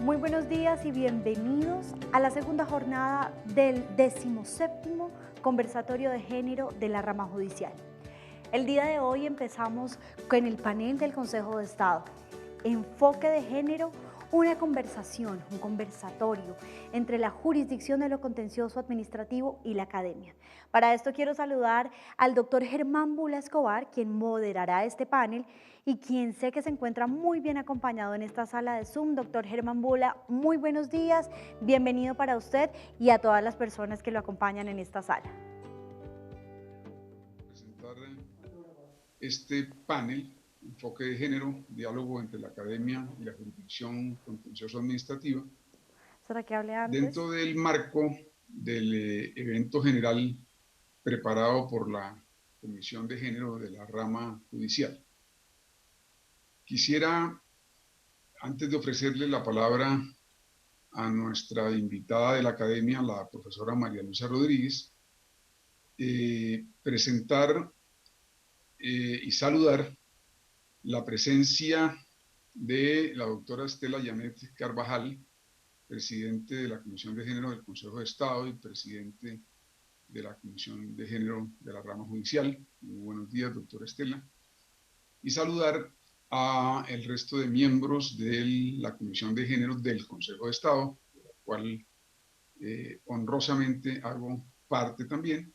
Muy buenos días y bienvenidos a la segunda jornada del 17º Conversatorio de Género de la Rama Judicial. El día de hoy empezamos con el panel del Consejo de Estado. Enfoque de género, una conversación, un conversatorio entre la jurisdicción de lo contencioso administrativo y la academia. Para esto quiero saludar al doctor Germán Bula Escobar, quien moderará este panel y quien sé que se encuentra muy bien acompañado en esta sala de Zoom. Doctor Germán Bula, muy buenos días, bienvenido para usted y a todas las personas que lo acompañan en esta sala. Presentar este panel, enfoque de género, diálogo entre la academia y la jurisdicción contencioso administrativa, ¿Será que hable antes? dentro del marco del evento general preparado por la Comisión de Género de la Rama Judicial. Quisiera, antes de ofrecerle la palabra a nuestra invitada de la academia, la profesora María Luisa Rodríguez, presentar y saludar la presencia de la doctora Estela Yanet Carvajal, presidente de la Comisión de Género del Consejo de Estado y presidente de la Comisión de Género de la Rama Judicial. Muy buenos días, doctora Estela. Y saludar a el resto de miembros de la Comisión de Género del Consejo de Estado, de la cual honrosamente hago parte también,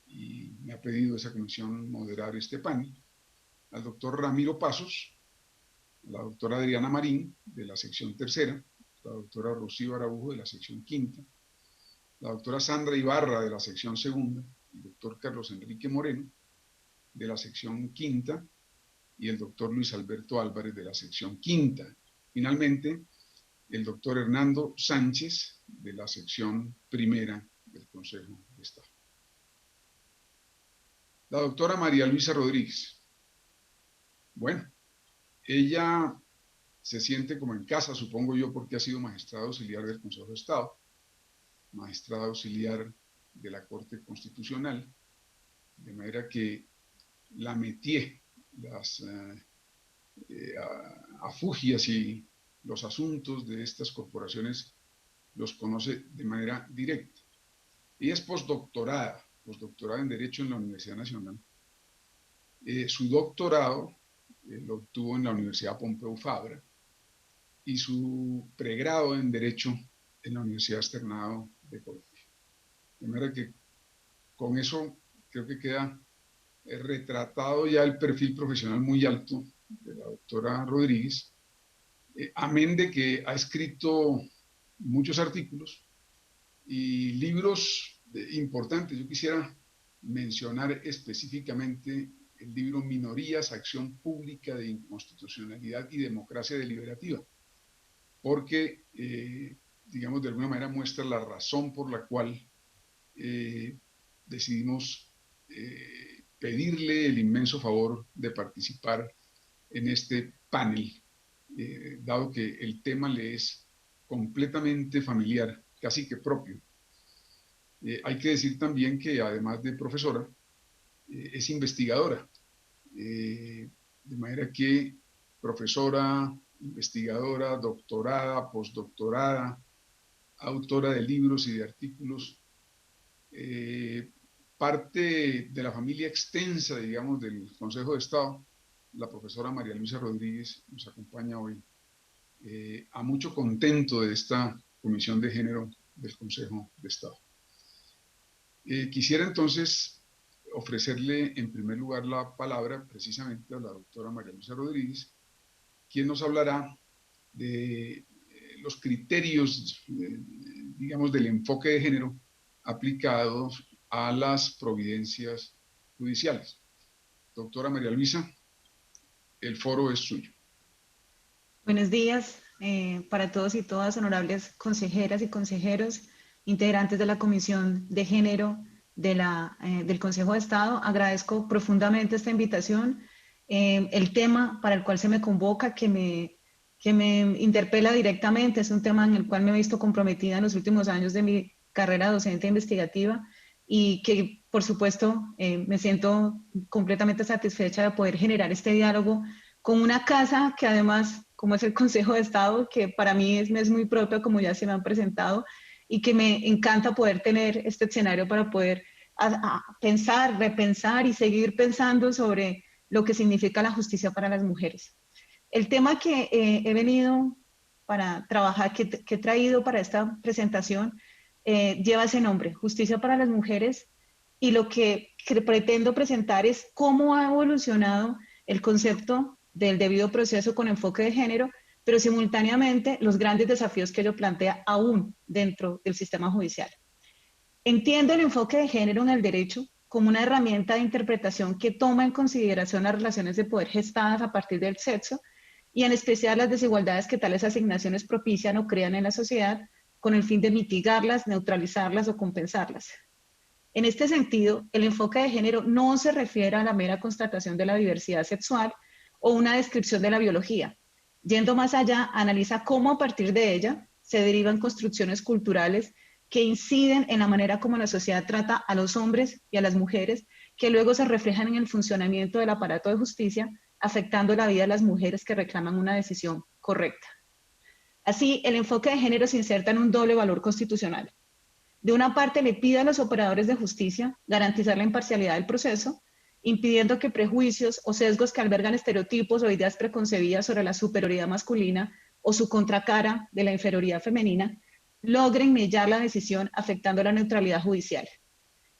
y me ha pedido esa comisión moderar este panel, al doctor Ramiro Pasos, la doctora Adriana Marín, de la sección tercera, la doctora Rocío Araujo, de la sección quinta, la doctora Sandra Ibarra, de la sección segunda, el doctor Carlos Enrique Moreno, de la sección quinta, y el doctor Luis Alberto Álvarez, de la sección quinta. Finalmente, el doctor Hernando Sánchez, de la sección primera del Consejo de Estado. La doctora María Luisa Rodríguez. Bueno, ella se siente como en casa, supongo yo, porque ha sido magistrada auxiliar del Consejo de Estado, magistrada auxiliar de la Corte Constitucional, de manera que la métier, las afugias y los asuntos de estas corporaciones los conoce de manera directa. Ella es postdoctorada en Derecho en la Universidad Nacional. Su doctorado lo obtuvo en la Universidad Pompeu Fabra y su pregrado en Derecho en la Universidad Externado de Colombia. De manera que con eso creo que queda retratado ya el perfil profesional muy alto de la doctora Rodríguez, amén de que ha escrito muchos artículos y libros importantes. Yo quisiera mencionar específicamente el libro Minorías, Acción Pública de Inconstitucionalidad y Democracia Deliberativa, porque, digamos, de alguna manera muestra la razón por la cual decidimos pedirle el inmenso favor de participar en este panel, dado que el tema le es completamente familiar, casi que propio. Hay que decir también que además de profesora, es investigadora, de manera que profesora, investigadora, doctorada, postdoctorada, autora de libros y de artículos, parte de la familia extensa, digamos, del Consejo de Estado. La profesora María Luisa Rodríguez nos acompaña hoy, a mucho contento de esta Comisión de Género del Consejo de Estado. Quisiera entonces ofrecerle en primer lugar la palabra precisamente a la doctora María Luisa Rodríguez, quien nos hablará de los criterios, digamos, del enfoque de género aplicados a las providencias judiciales. Doctora María Luisa, el foro es suyo. Buenos días para todos y todas, honorables consejeras y consejeros, integrantes de la Comisión de Género del Consejo de Estado. Agradezco profundamente esta invitación. El tema para el cual se me convoca, que me interpela directamente, es un tema en el cual me he visto comprometida en los últimos años de mi carrera docente investigativa y que, por supuesto, me siento completamente satisfecha de poder generar este diálogo con una casa que además como es el Consejo de Estado, que para mí me es muy propia, como ya se me han presentado, y que me encanta poder tener este escenario para poder pensar, repensar y seguir pensando sobre lo que significa la justicia para las mujeres. El tema que he venido para trabajar, que he traído para esta presentación, lleva ese nombre, Justicia para las Mujeres, y lo que pretendo presentar es cómo ha evolucionado el concepto del debido proceso con enfoque de género, pero simultáneamente los grandes desafíos que ello plantea aún dentro del sistema judicial. Entiendo el enfoque de género en el derecho como una herramienta de interpretación que toma en consideración las relaciones de poder gestadas a partir del sexo y en especial las desigualdades que tales asignaciones propician o crean en la sociedad con el fin de mitigarlas, neutralizarlas o compensarlas. En este sentido, el enfoque de género no se refiere a la mera constatación de la diversidad sexual o una descripción de la biología. Yendo más allá, analiza cómo a partir de ella se derivan construcciones culturales que inciden en la manera como la sociedad trata a los hombres y a las mujeres, que luego se reflejan en el funcionamiento del aparato de justicia, afectando la vida de las mujeres que reclaman una decisión correcta. Así, el enfoque de género se inserta en un doble valor constitucional. De una parte, le pide a los operadores de justicia garantizar la imparcialidad del proceso, impidiendo que prejuicios o sesgos que albergan estereotipos o ideas preconcebidas sobre la superioridad masculina o su contracara de la inferioridad femenina logren mellar la decisión afectando la neutralidad judicial.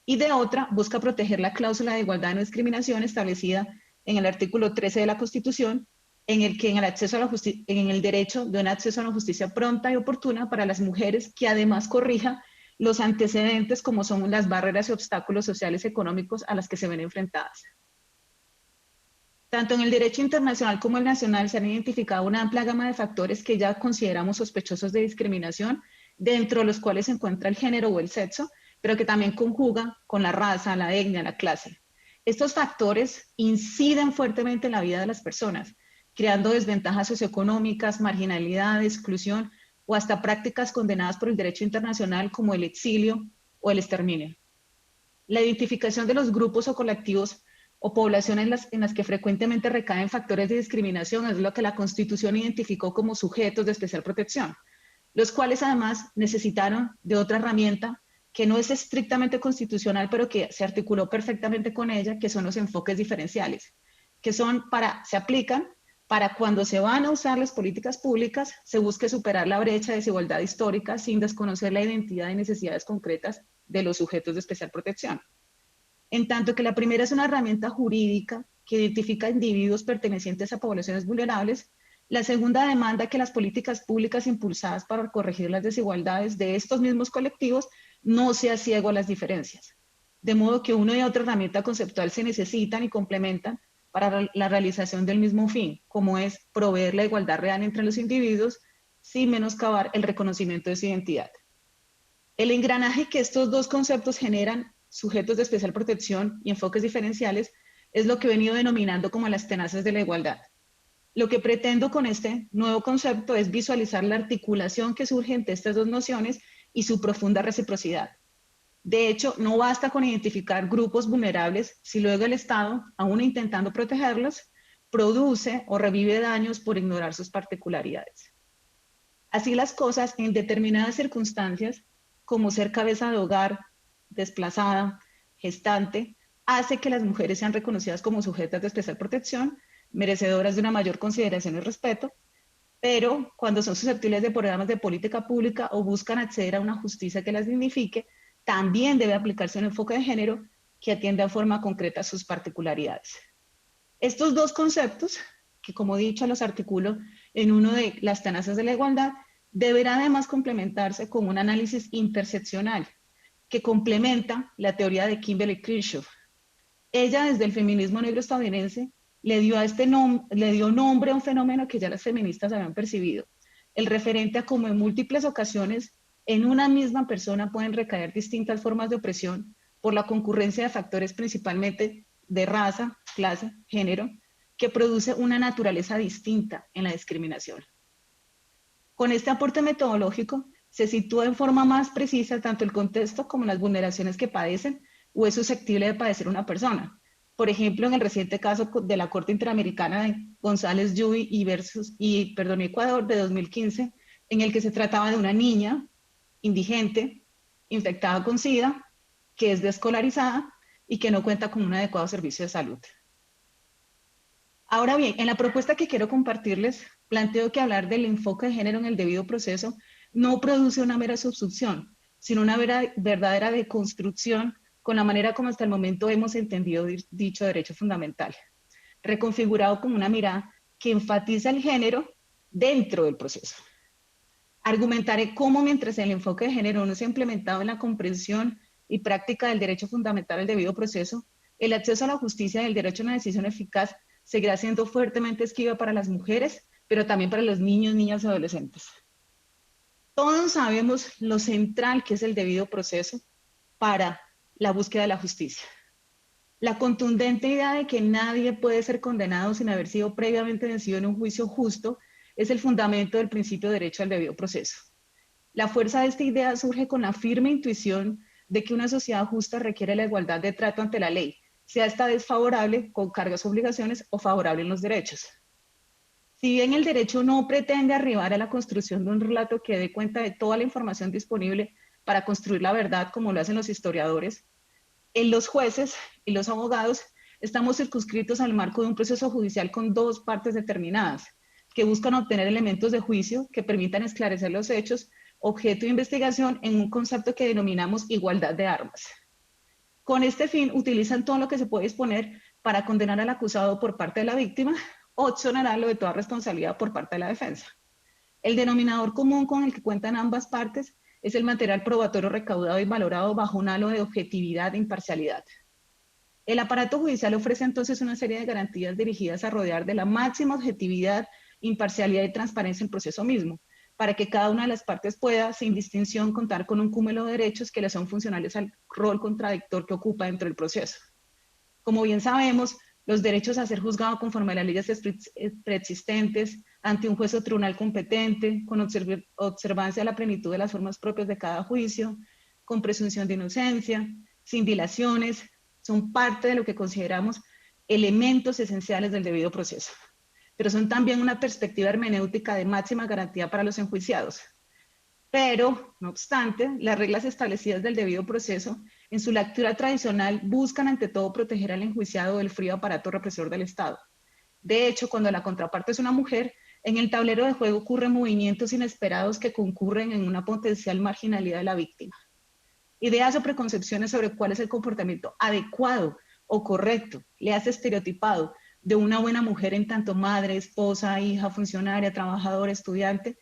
Y de otra, busca proteger la cláusula de igualdad y no discriminación establecida en el artículo 13 de la Constitución, en el que en el derecho de un acceso a la justicia pronta y oportuna para las mujeres, que además corrija los antecedentes como son las barreras y obstáculos sociales y económicos a las que se ven enfrentadas. Tanto en el derecho internacional como el nacional se han identificado una amplia gama de factores que ya consideramos sospechosos de discriminación, dentro de los cuales se encuentra el género o el sexo, pero que también conjugan con la raza, la etnia, la clase. Estos factores inciden fuertemente en la vida de las personas, creando desventajas socioeconómicas, marginalidad, exclusión o hasta prácticas condenadas por el derecho internacional como el exilio o el exterminio. La identificación de los grupos o colectivos o poblaciones en las que frecuentemente recaen factores de discriminación es lo que la Constitución identificó como sujetos de especial protección, los cuales además necesitaron de otra herramienta que no es estrictamente constitucional, pero que se articuló perfectamente con ella, que son los enfoques diferenciales, que se aplican para cuando se van a usar las políticas públicas, se busque superar la brecha de desigualdad histórica sin desconocer la identidad y necesidades concretas de los sujetos de especial protección. En tanto que la primera es una herramienta jurídica que identifica individuos pertenecientes a poblaciones vulnerables, la segunda demanda que las políticas públicas impulsadas para corregir las desigualdades de estos mismos colectivos no sea ciego a las diferencias. De modo que una y otra herramienta conceptual se necesitan y complementan para la realización del mismo fin, como es proveer la igualdad real entre los individuos sin menoscabar el reconocimiento de su identidad. El engranaje que estos dos conceptos generan, sujetos de especial protección y enfoques diferenciales, es lo que he venido denominando como las tenaces de la igualdad. Lo que pretendo con este nuevo concepto es visualizar la articulación que surge entre estas dos nociones y su profunda reciprocidad. De hecho, no basta con identificar grupos vulnerables si luego el Estado, aún intentando protegerlos, produce o revive daños por ignorar sus particularidades. Así las cosas, en determinadas circunstancias, como ser cabeza de hogar, desplazada, gestante, hace que las mujeres sean reconocidas como sujetas de especial protección, merecedoras de una mayor consideración y respeto, pero cuando son susceptibles de programas de política pública o buscan acceder a una justicia que las dignifique, también debe aplicarse un enfoque de género que atienda de forma concreta sus particularidades. Estos dos conceptos, que como he dicho los articulo en uno de las tenazas de la igualdad, deberán además complementarse con un análisis interseccional que complementa la teoría de Kimberly Crenshaw. Ella, desde el feminismo negro estadounidense, le dio nombre a un fenómeno que ya las feministas habían percibido, el referente a cómo en múltiples ocasiones en una misma persona pueden recaer distintas formas de opresión por la concurrencia de factores principalmente de raza, clase, género, que produce una naturaleza distinta en la discriminación. Con este aporte metodológico se sitúa en forma más precisa tanto el contexto como las vulneraciones que padecen o es susceptible de padecer una persona, Por ejemplo, en el reciente caso de la Corte Interamericana de González Yubi y Ecuador de 2015, en el que se trataba de una niña indigente, infectada con SIDA, que es desescolarizada y que no cuenta con un adecuado servicio de salud. Ahora bien, en la propuesta que quiero compartirles, planteo que hablar del enfoque de género en el debido proceso no produce una mera subsunción, sino una verdadera deconstrucción con la manera como hasta el momento hemos entendido dicho derecho fundamental, reconfigurado como una mirada que enfatiza el género dentro del proceso. Argumentaré cómo mientras el enfoque de género no se ha implementado en la comprensión y práctica del derecho fundamental al debido proceso, el acceso a la justicia y el derecho a una decisión eficaz seguirá siendo fuertemente esquiva para las mujeres, pero también para los niños, niñas y adolescentes. Todos sabemos lo central que es el debido proceso para la búsqueda de la justicia. La contundente idea de que nadie puede ser condenado sin haber sido previamente vencido en un juicio justo es el fundamento del principio de derecho al debido proceso. La fuerza de esta idea surge con la firme intuición de que una sociedad justa requiere la igualdad de trato ante la ley, sea esta desfavorable con cargas o obligaciones o favorable en los derechos. Si bien el derecho no pretende arribar a la construcción de un relato que dé cuenta de toda la información disponible para construir la verdad como lo hacen los historiadores, en los jueces y los abogados estamos circunscritos al marco de un proceso judicial con dos partes determinadas, que buscan obtener elementos de juicio que permitan esclarecer los hechos, objeto de investigación en un concepto que denominamos igualdad de armas. Con este fin, utilizan todo lo que se puede disponer para condenar al acusado por parte de la víctima o exonerarlo de toda responsabilidad por parte de la defensa. El denominador común con el que cuentan ambas partes es el material probatorio recaudado y valorado bajo un halo de objetividad e imparcialidad. El aparato judicial ofrece entonces una serie de garantías dirigidas a rodear de la máxima objetividad, imparcialidad y transparencia el proceso mismo, para que cada una de las partes pueda, sin distinción, contar con un cúmulo de derechos que le son funcionales al rol contradictor que ocupa dentro del proceso. Como bien sabemos, los derechos a ser juzgado conforme a las leyes preexistentes, ante un juez o tribunal competente, con observancia de la plenitud de las formas propias de cada juicio, con presunción de inocencia, sin dilaciones, son parte de lo que consideramos elementos esenciales del debido proceso, pero son también una perspectiva hermenéutica de máxima garantía para los enjuiciados. Pero, no obstante, las reglas establecidas del debido proceso, en su lectura tradicional, buscan ante todo proteger al enjuiciado del frío aparato represor del Estado. De hecho, cuando la contraparte es una mujer, en el tablero de juego ocurren movimientos inesperados que concurren en una potencial marginalidad de la víctima. Ideas o preconcepciones sobre cuál es el comportamiento adecuado o correcto, le hace estereotipado de una buena mujer en tanto madre, esposa, hija, funcionaria, trabajadora, estudiante,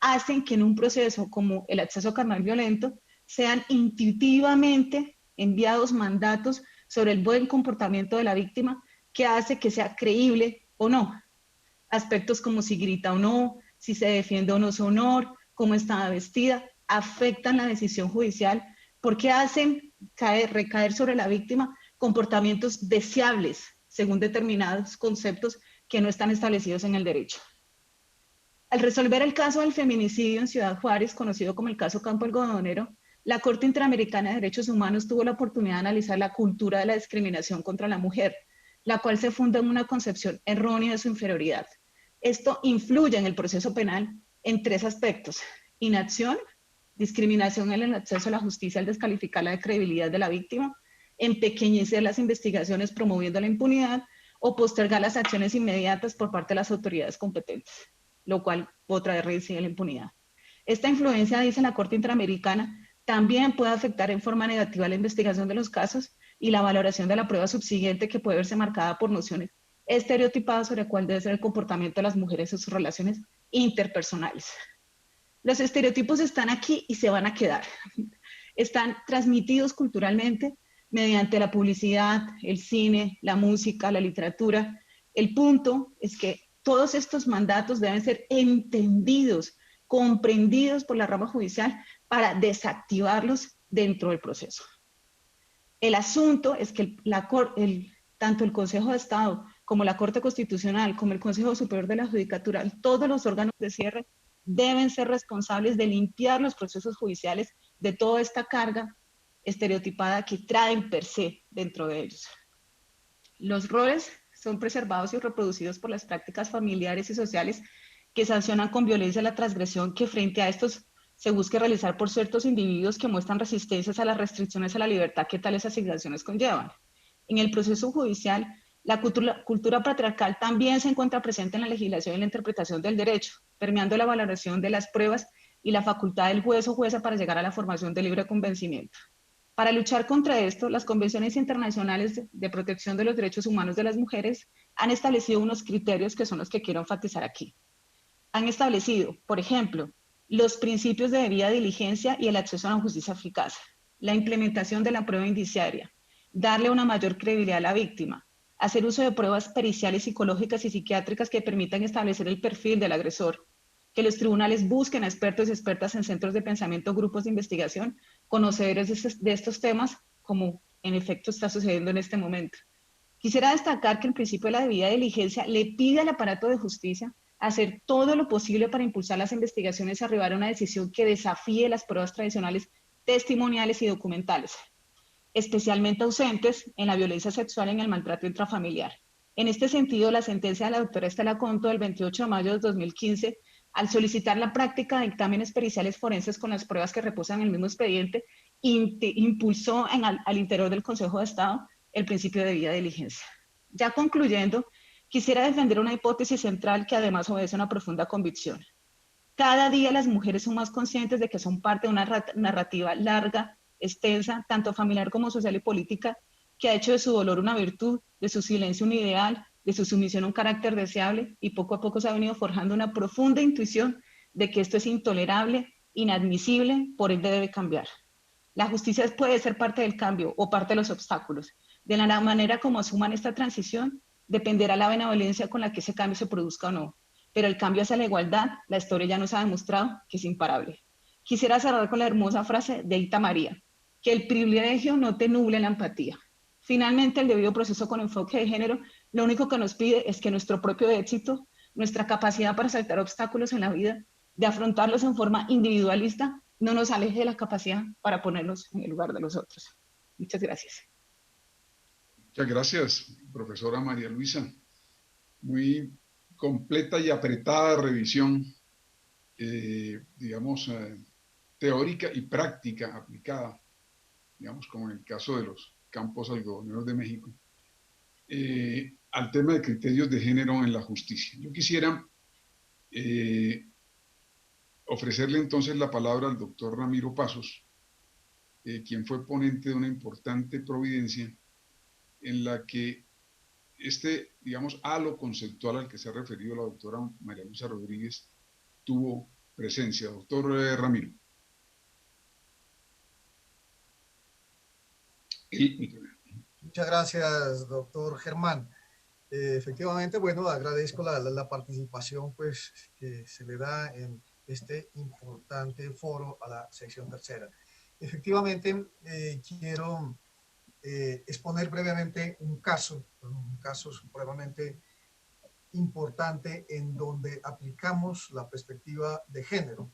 hacen que en un proceso como el acceso carnal violento sean intuitivamente enviados mandatos sobre el buen comportamiento de la víctima que hace que sea creíble o no. Aspectos como si grita o no, si se defiende o no su honor, cómo está vestida, afectan la decisión judicial porque hacen recaer sobre la víctima comportamientos deseables según determinados conceptos que no están establecidos en el derecho. Al resolver el caso del feminicidio en Ciudad Juárez, conocido como el caso Campo Algodonero, la Corte Interamericana de Derechos Humanos tuvo la oportunidad de analizar la cultura de la discriminación contra la mujer, la cual se funda en una concepción errónea de su inferioridad. Esto influye en el proceso penal en tres aspectos: inacción, discriminación en el acceso a la justicia al descalificar la credibilidad de la víctima, empequeñecer las investigaciones promoviendo la impunidad o postergar las acciones inmediatas por parte de las autoridades competentes, lo cual otra vez reincide en la impunidad. Esta influencia, dice la Corte Interamericana, también puede afectar en forma negativa la investigación de los casos y la valoración de la prueba subsiguiente, que puede verse marcada por nociones estereotipadas sobre cuál debe ser el comportamiento de las mujeres en sus relaciones interpersonales. Los estereotipos están aquí y se van a quedar. Están transmitidos culturalmente mediante la publicidad, el cine, la música, la literatura. El punto es que todos estos mandatos deben ser entendidos, comprendidos por la rama judicial para desactivarlos dentro del proceso. El asunto es que tanto el Consejo de Estado como la Corte Constitucional, como el Consejo Superior de la Judicatura, todos los órganos de cierre deben ser responsables de limpiar los procesos judiciales de toda esta carga estereotipada que traen per se dentro de ellos. Los roles son preservados y reproducidos por las prácticas familiares y sociales que sancionan con violencia la transgresión que frente a estos se busque realizar por ciertos individuos que muestran resistencias a las restricciones a la libertad que tales asignaciones conllevan. En el proceso judicial, la cultura patriarcal también se encuentra presente en la legislación y la interpretación del derecho, permeando la valoración de las pruebas y la facultad del juez o jueza para llegar a la formación de libre convencimiento. Para luchar contra esto, las convenciones internacionales de protección de los derechos humanos de las mujeres han establecido unos criterios que son los que quiero enfatizar aquí. Han establecido, por ejemplo, los principios de debida diligencia y el acceso a la justicia eficaz, la implementación de la prueba indiciaria, darle una mayor credibilidad a la víctima, hacer uso de pruebas periciales psicológicas y psiquiátricas que permitan establecer el perfil del agresor, que los tribunales busquen a expertos y expertas en centros de pensamiento, grupos de investigación, conocedores de estos temas, como en efecto está sucediendo en este momento. Quisiera destacar que el principio de la debida diligencia le pide al aparato de justicia hacer todo lo posible para impulsar las investigaciones y arribar a una decisión que desafíe las pruebas tradicionales testimoniales y documentales, especialmente ausentes en la violencia sexual y en el maltrato intrafamiliar. En este sentido, la sentencia de la doctora Estela Conto del 28 de mayo de 2015, al solicitar la práctica de dictámenes periciales forenses con las pruebas que reposan en el mismo expediente, impulsó al interior del Consejo de Estado el principio de debida diligencia. Ya concluyendo, quisiera defender una hipótesis central que además obedece a una profunda convicción. Cada día las mujeres son más conscientes de que son parte de una narrativa larga, extensa, tanto familiar como social y política, que ha hecho de su dolor una virtud, de su silencio un ideal, de su sumisión un carácter deseable, y poco a poco se ha venido forjando una profunda intuición de que esto es intolerable, inadmisible, por ende debe cambiar. La justicia puede ser parte del cambio o parte de los obstáculos. De la manera como asuman esta transición, dependerá la benevolencia con la que ese cambio se produzca o no. Pero el cambio hacia la igualdad, la historia ya nos ha demostrado que es imparable. Quisiera cerrar con la hermosa frase de Ita María, que el privilegio no te nuble la empatía. Finalmente, el debido proceso con enfoque de género, lo único que nos pide es que nuestro propio éxito, nuestra capacidad para saltar obstáculos en la vida, de afrontarlos en forma individualista, no nos aleje de la capacidad para ponernos en el lugar de los otros. Muchas gracias. Muchas gracias, profesora María Luisa. Muy completa y apretada revisión, digamos, teórica y práctica aplicada, digamos, como en el caso de los campos algodoneros de México, al tema de criterios de género en la justicia. Yo quisiera ofrecerle entonces la palabra al doctor Ramiro Pasos, quien fue ponente de una importante providencia en la que digamos, halo conceptual al que se ha referido la doctora María Luisa Rodríguez tuvo presencia. Doctor Ramiro. Muchas gracias, doctor Germán. Efectivamente, bueno, agradezco la participación pues, que se le da en este importante foro a la sección tercera. Efectivamente, quiero exponer brevemente un caso supremamente importante en donde aplicamos la perspectiva de género.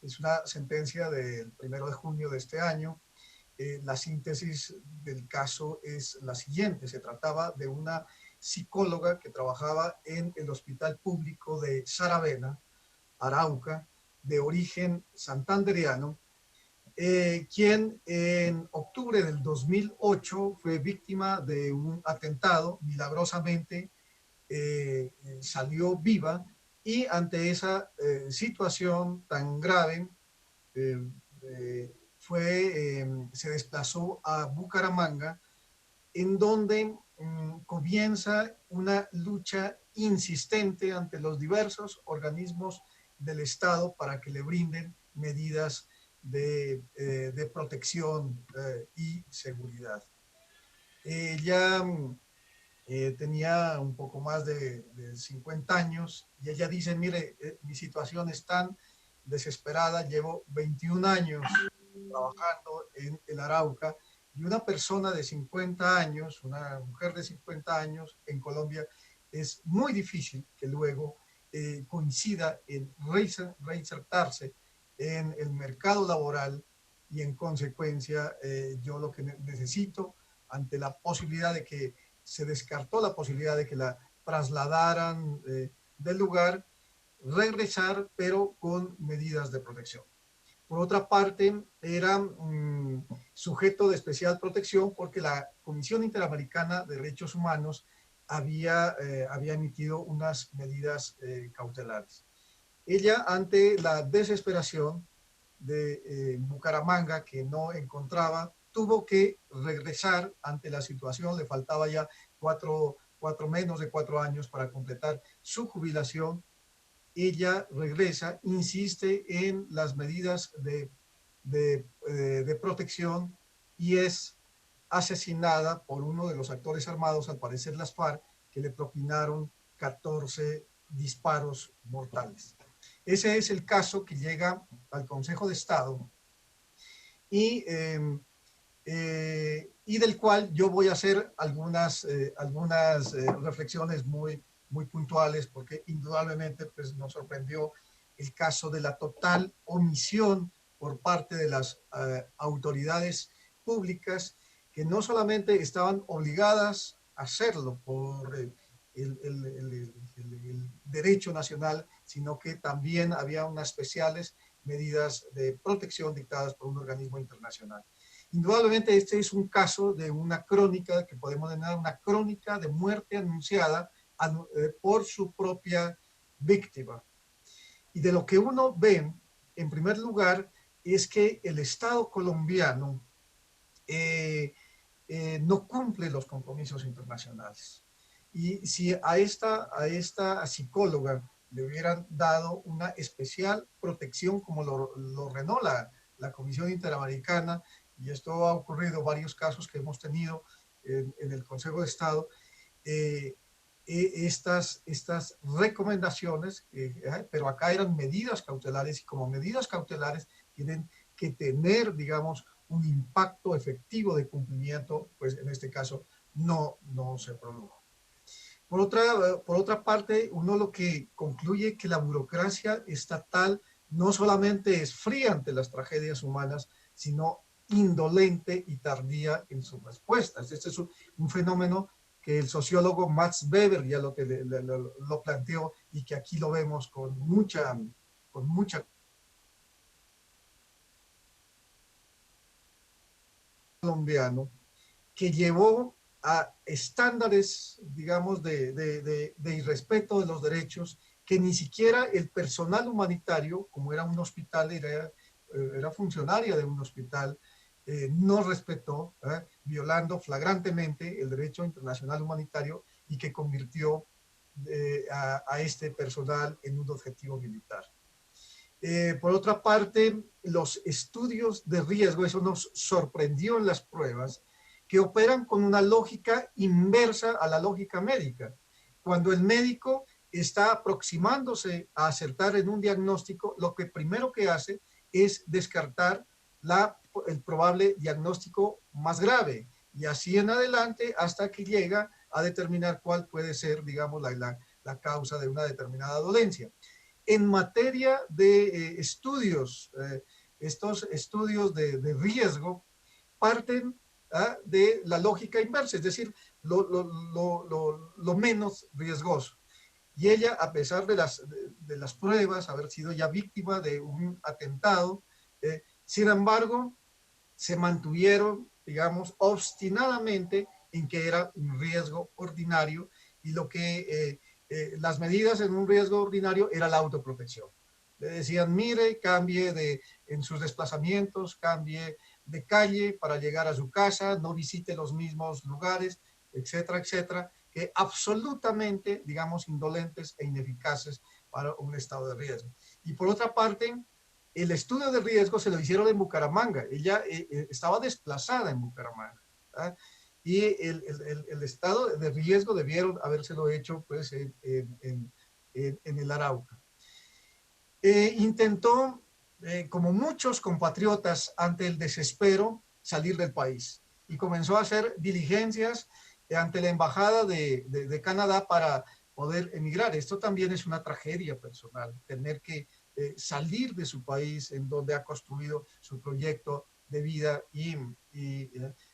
Es una sentencia del 1 de junio de este año. La síntesis del caso es la siguiente. Se trataba de una psicóloga que trabajaba en el Hospital Público de Saravena, Arauca, de origen santandereano, quien en octubre del 2008 fue víctima de un atentado. Milagrosamente salió viva, y ante esa situación tan grave se desplazó a Bucaramanga, en donde comienza una lucha insistente ante los diversos organismos del Estado para que le brinden medidas de protección y seguridad. Ella tenía un poco más de 50 años, y ella dice: mire, mi situación es tan desesperada, llevo 21 años trabajando en el Arauca, y una persona de 50 años, una mujer de 50 años en Colombia, es muy difícil que luego coincida en reinsertarse en el mercado laboral, y en consecuencia yo lo que necesito, ante la posibilidad de que se descartó la posibilidad de que la trasladaran del lugar, regresar, pero con medidas de protección. Por otra parte, era sujeto de especial protección porque la Comisión Interamericana de Derechos Humanos había emitido unas medidas cautelares. Ella, ante la desesperación de Bucaramanga, que no encontraba, tuvo que regresar ante la situación. Le faltaba ya menos de 4 años para completar su jubilación. Ella regresa, insiste en las medidas de protección y es asesinada por uno de los actores armados, al parecer las FARC, que le propinaron 14 disparos mortales. Ese es el caso que llega al Consejo de Estado y del cual yo voy a hacer algunas reflexiones muy puntuales, porque indudablemente pues, nos sorprendió el caso de la total omisión por parte de las autoridades públicas, que no solamente estaban obligadas a hacerlo por el derecho nacional, sino que también había unas especiales medidas de protección dictadas por un organismo internacional. Indudablemente este es un caso de una crónica que podemos denominar una crónica de muerte anunciada por su propia víctima. Y de lo que uno ve, en primer lugar, es que el Estado colombiano no cumple los compromisos internacionales. Y si a esta psicóloga le hubieran dado una especial protección, como lo ordenó la Comisión Interamericana, y esto ha ocurrido en varios casos que hemos tenido en el Consejo de Estado, estas recomendaciones, pero acá eran medidas cautelares, y como medidas cautelares tienen que tener, digamos, un impacto efectivo de cumplimiento, pues en este caso no se produjo. Por otra parte, uno lo que concluye que la burocracia estatal no solamente es fría ante las tragedias humanas, sino indolente y tardía en sus respuestas. Este es un fenómeno que el sociólogo Max Weber ya lo planteó, y que aquí lo vemos con mucha colombiano, que llevó a estándares, digamos, de irrespeto de los derechos, que ni siquiera el personal humanitario, como era un hospital, era funcionaria de un hospital, no respetó, violando flagrantemente el derecho internacional humanitario, y que convirtió a este personal en un objetivo militar. Por otra parte, los estudios de riesgo, eso nos sorprendió en las pruebas, que operan con una lógica inversa a la lógica médica. Cuando el médico está aproximándose a acertar en un diagnóstico, lo que primero que hace es descartar el probable diagnóstico más grave, y así en adelante hasta que llega a determinar cuál puede ser, digamos, la causa de una determinada dolencia. En materia de estudios, estos estudios de riesgo parten de la lógica inversa, es decir, lo menos riesgoso. Y ella, a pesar de las pruebas, haber sido ya víctima de un atentado, sin embargo, se mantuvieron, digamos, obstinadamente en que era un riesgo ordinario, y lo que las medidas en un riesgo ordinario era la autoprotección. Le decían, mire, cambie en sus desplazamientos, cambie de calle para llegar a su casa, no visite los mismos lugares, etcétera, etcétera, que absolutamente, digamos, indolentes e ineficaces para un estado de riesgo. Y por otra parte, el estudio de riesgo se lo hicieron en Bucaramanga. Ella estaba desplazada en Bucaramanga, ¿verdad? Y el estado de riesgo debieron habérselo hecho pues, en el Arauca. Intentó, como muchos compatriotas ante el desespero, salir del país, y comenzó a hacer diligencias ante la Embajada de Canadá para poder emigrar. Esto también es una tragedia personal, tener que salir de su país en donde ha construido su proyecto de vida, y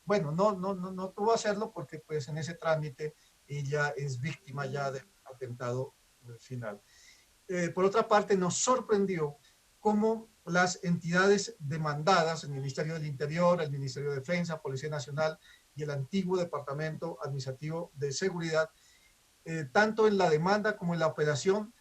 bueno, no pudo hacerlo porque pues en ese trámite ella es víctima ya del atentado final. Por otra parte, nos sorprendió cómo las entidades demandadas, el Ministerio del Interior, el Ministerio de Defensa, Policía Nacional y el antiguo Departamento Administrativo de Seguridad, tanto en la demanda como en la operación,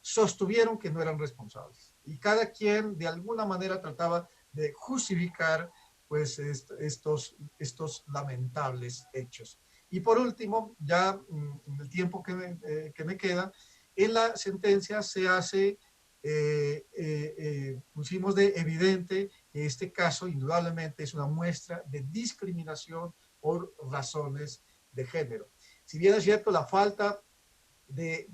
sostuvieron que no eran responsables. Y cada quien de alguna manera trataba de justificar pues estos lamentables hechos. Y por último, ya en el tiempo que me queda, en la sentencia se hace, pusimos de evidente que este caso indudablemente es una muestra de discriminación por razones de género. Si bien es cierto, la falta de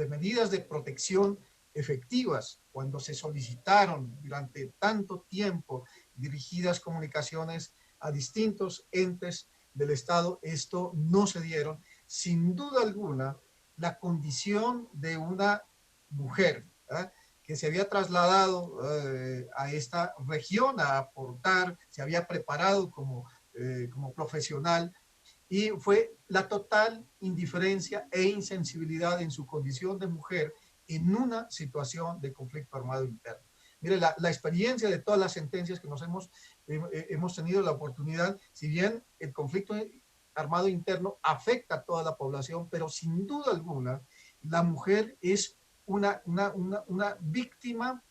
medidas de protección efectivas cuando se solicitaron durante tanto tiempo dirigidas comunicaciones a distintos entes del Estado, esto no se dieron. Sin duda alguna, la condición de una mujer que se había trasladado a esta región a aportar, se había preparado como profesional, y fue la total indiferencia e insensibilidad en su condición de mujer en una situación de conflicto armado interno. Mire, la experiencia de todas las sentencias que hemos tenido la oportunidad, si bien el conflicto armado interno afecta a toda la población, pero sin duda alguna, la mujer es una víctima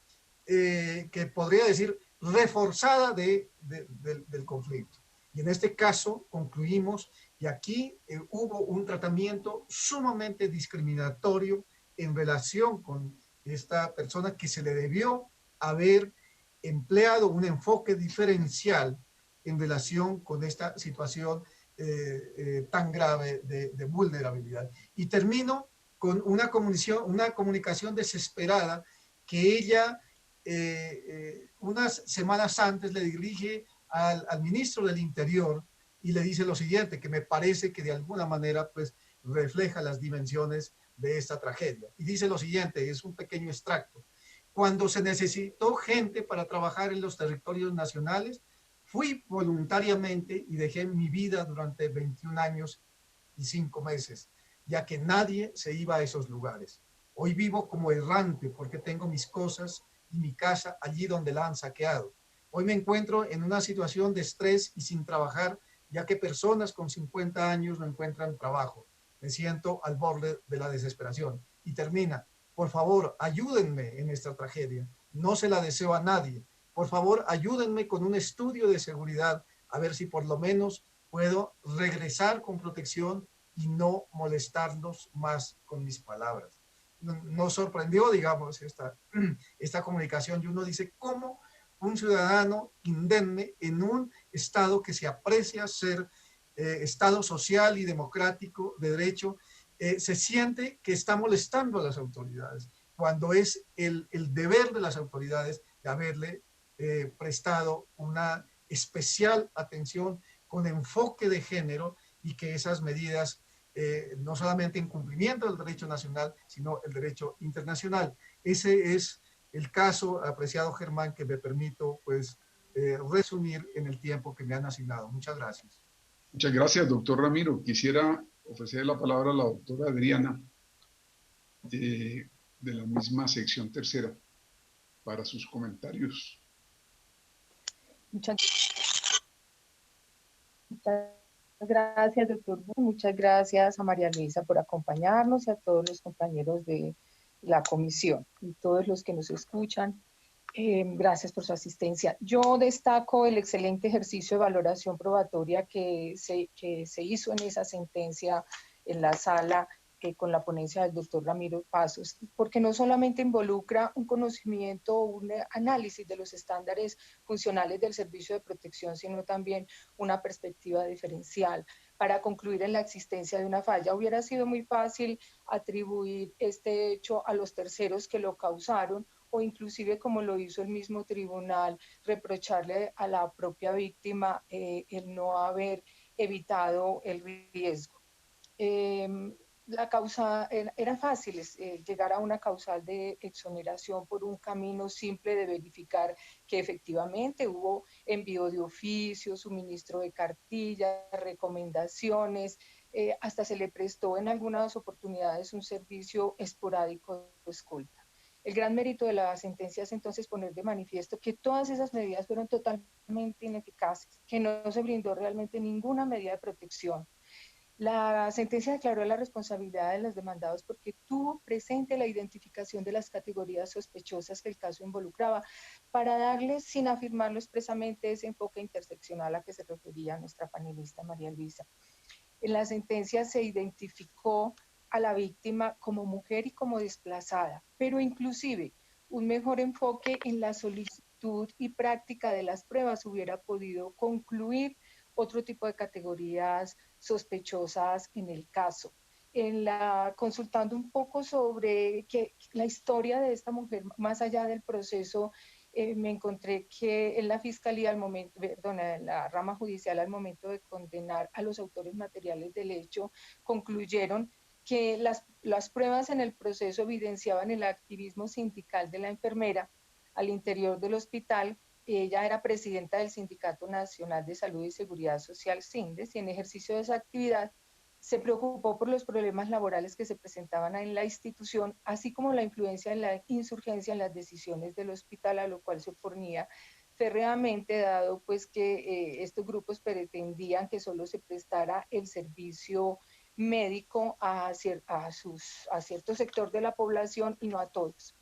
que podría decir reforzada del conflicto. Y en este caso concluimos que aquí hubo un tratamiento sumamente discriminatorio en relación con esta persona, que se le debió haber empleado un enfoque diferencial en relación con esta situación tan grave de vulnerabilidad. Y termino con una comunicación desesperada que ella unas semanas antes le dirige al ministro del Interior y le dice lo siguiente, que me parece que de alguna manera pues refleja las dimensiones de esta tragedia. Y dice lo siguiente, es un pequeño extracto: cuando se necesitó gente para trabajar en los territorios nacionales, fui voluntariamente y dejé mi vida durante 21 años y 5 meses, ya que nadie se iba a esos lugares. Hoy vivo como errante porque tengo mis cosas y mi casa allí donde la han saqueado. Hoy me encuentro en una situación de estrés y sin trabajar, ya que personas con 50 años no encuentran trabajo. Me siento al borde de la desesperación. Y termina: por favor, ayúdenme en esta tragedia. No se la deseo a nadie. Por favor, ayúdenme con un estudio de seguridad, a ver si por lo menos puedo regresar con protección y no molestarlos más con mis palabras. Nos sorprendió, digamos, esta comunicación, y uno dice, ¿cómo un ciudadano indemne en un Estado que se aprecia ser Estado social y democrático de derecho, se siente que está molestando a las autoridades, cuando es el deber de las autoridades de haberle prestado una especial atención con enfoque de género, y que esas medidas no solamente en cumplimiento del derecho nacional, sino el derecho internacional. Ese es el caso, apreciado Germán, que me permito pues resumir en el tiempo que me han asignado. Muchas gracias. Muchas gracias, doctor Ramiro. Quisiera ofrecer la palabra a la doctora Adriana de la misma sección tercera para sus comentarios. Muchas gracias, doctor. Muchas gracias a María Luisa por acompañarnos y a todos los compañeros de la comisión y todos los que nos escuchan. Gracias por su asistencia. Yo destaco el excelente ejercicio de valoración probatoria que se hizo en esa sentencia en la sala con la ponencia del doctor Ramiro Pasos, porque no solamente involucra un conocimiento, un análisis de los estándares funcionales del servicio de protección, sino también una perspectiva diferencial para concluir en la existencia de una falla. Hubiera sido muy fácil atribuir este hecho a los terceros que lo causaron, o inclusive, como lo hizo el mismo tribunal, reprocharle a la propia víctima el no haber evitado el riesgo. la causa era fácil llegar a una causal de exoneración por un camino simple de verificar que efectivamente hubo envío de oficio, suministro de cartillas, recomendaciones, hasta se le prestó en algunas oportunidades un servicio esporádico de escolta. El gran mérito de la sentencia es entonces poner de manifiesto que todas esas medidas fueron totalmente ineficaces, que no se brindó realmente ninguna medida de protección. La sentencia declaró la responsabilidad de los demandados porque tuvo presente la identificación de las categorías sospechosas que el caso involucraba para darles, sin afirmarlo expresamente, ese enfoque interseccional a que se refería nuestra panelista María Luisa. En la sentencia se identificó a la víctima como mujer y como desplazada, pero inclusive un mejor enfoque en la solicitud y práctica de las pruebas hubiera podido concluir otro tipo de categorías sospechosas en el caso. Consultando un poco sobre la historia de esta mujer, más allá del proceso, me encontré que en la fiscalía, en la rama judicial, al momento de condenar a los autores materiales del hecho, concluyeron que las pruebas en el proceso evidenciaban el activismo sindical de la enfermera al interior del hospital. Ella era presidenta del Sindicato Nacional de Salud y Seguridad Social, SINDES, y en ejercicio de esa actividad se preocupó por los problemas laborales que se presentaban en la institución, así como la influencia de la insurgencia en las decisiones del hospital, a lo cual se oponía férreamente, dado pues que estos grupos pretendían que solo se prestara el servicio médico a cierto sector de la población y no a todos.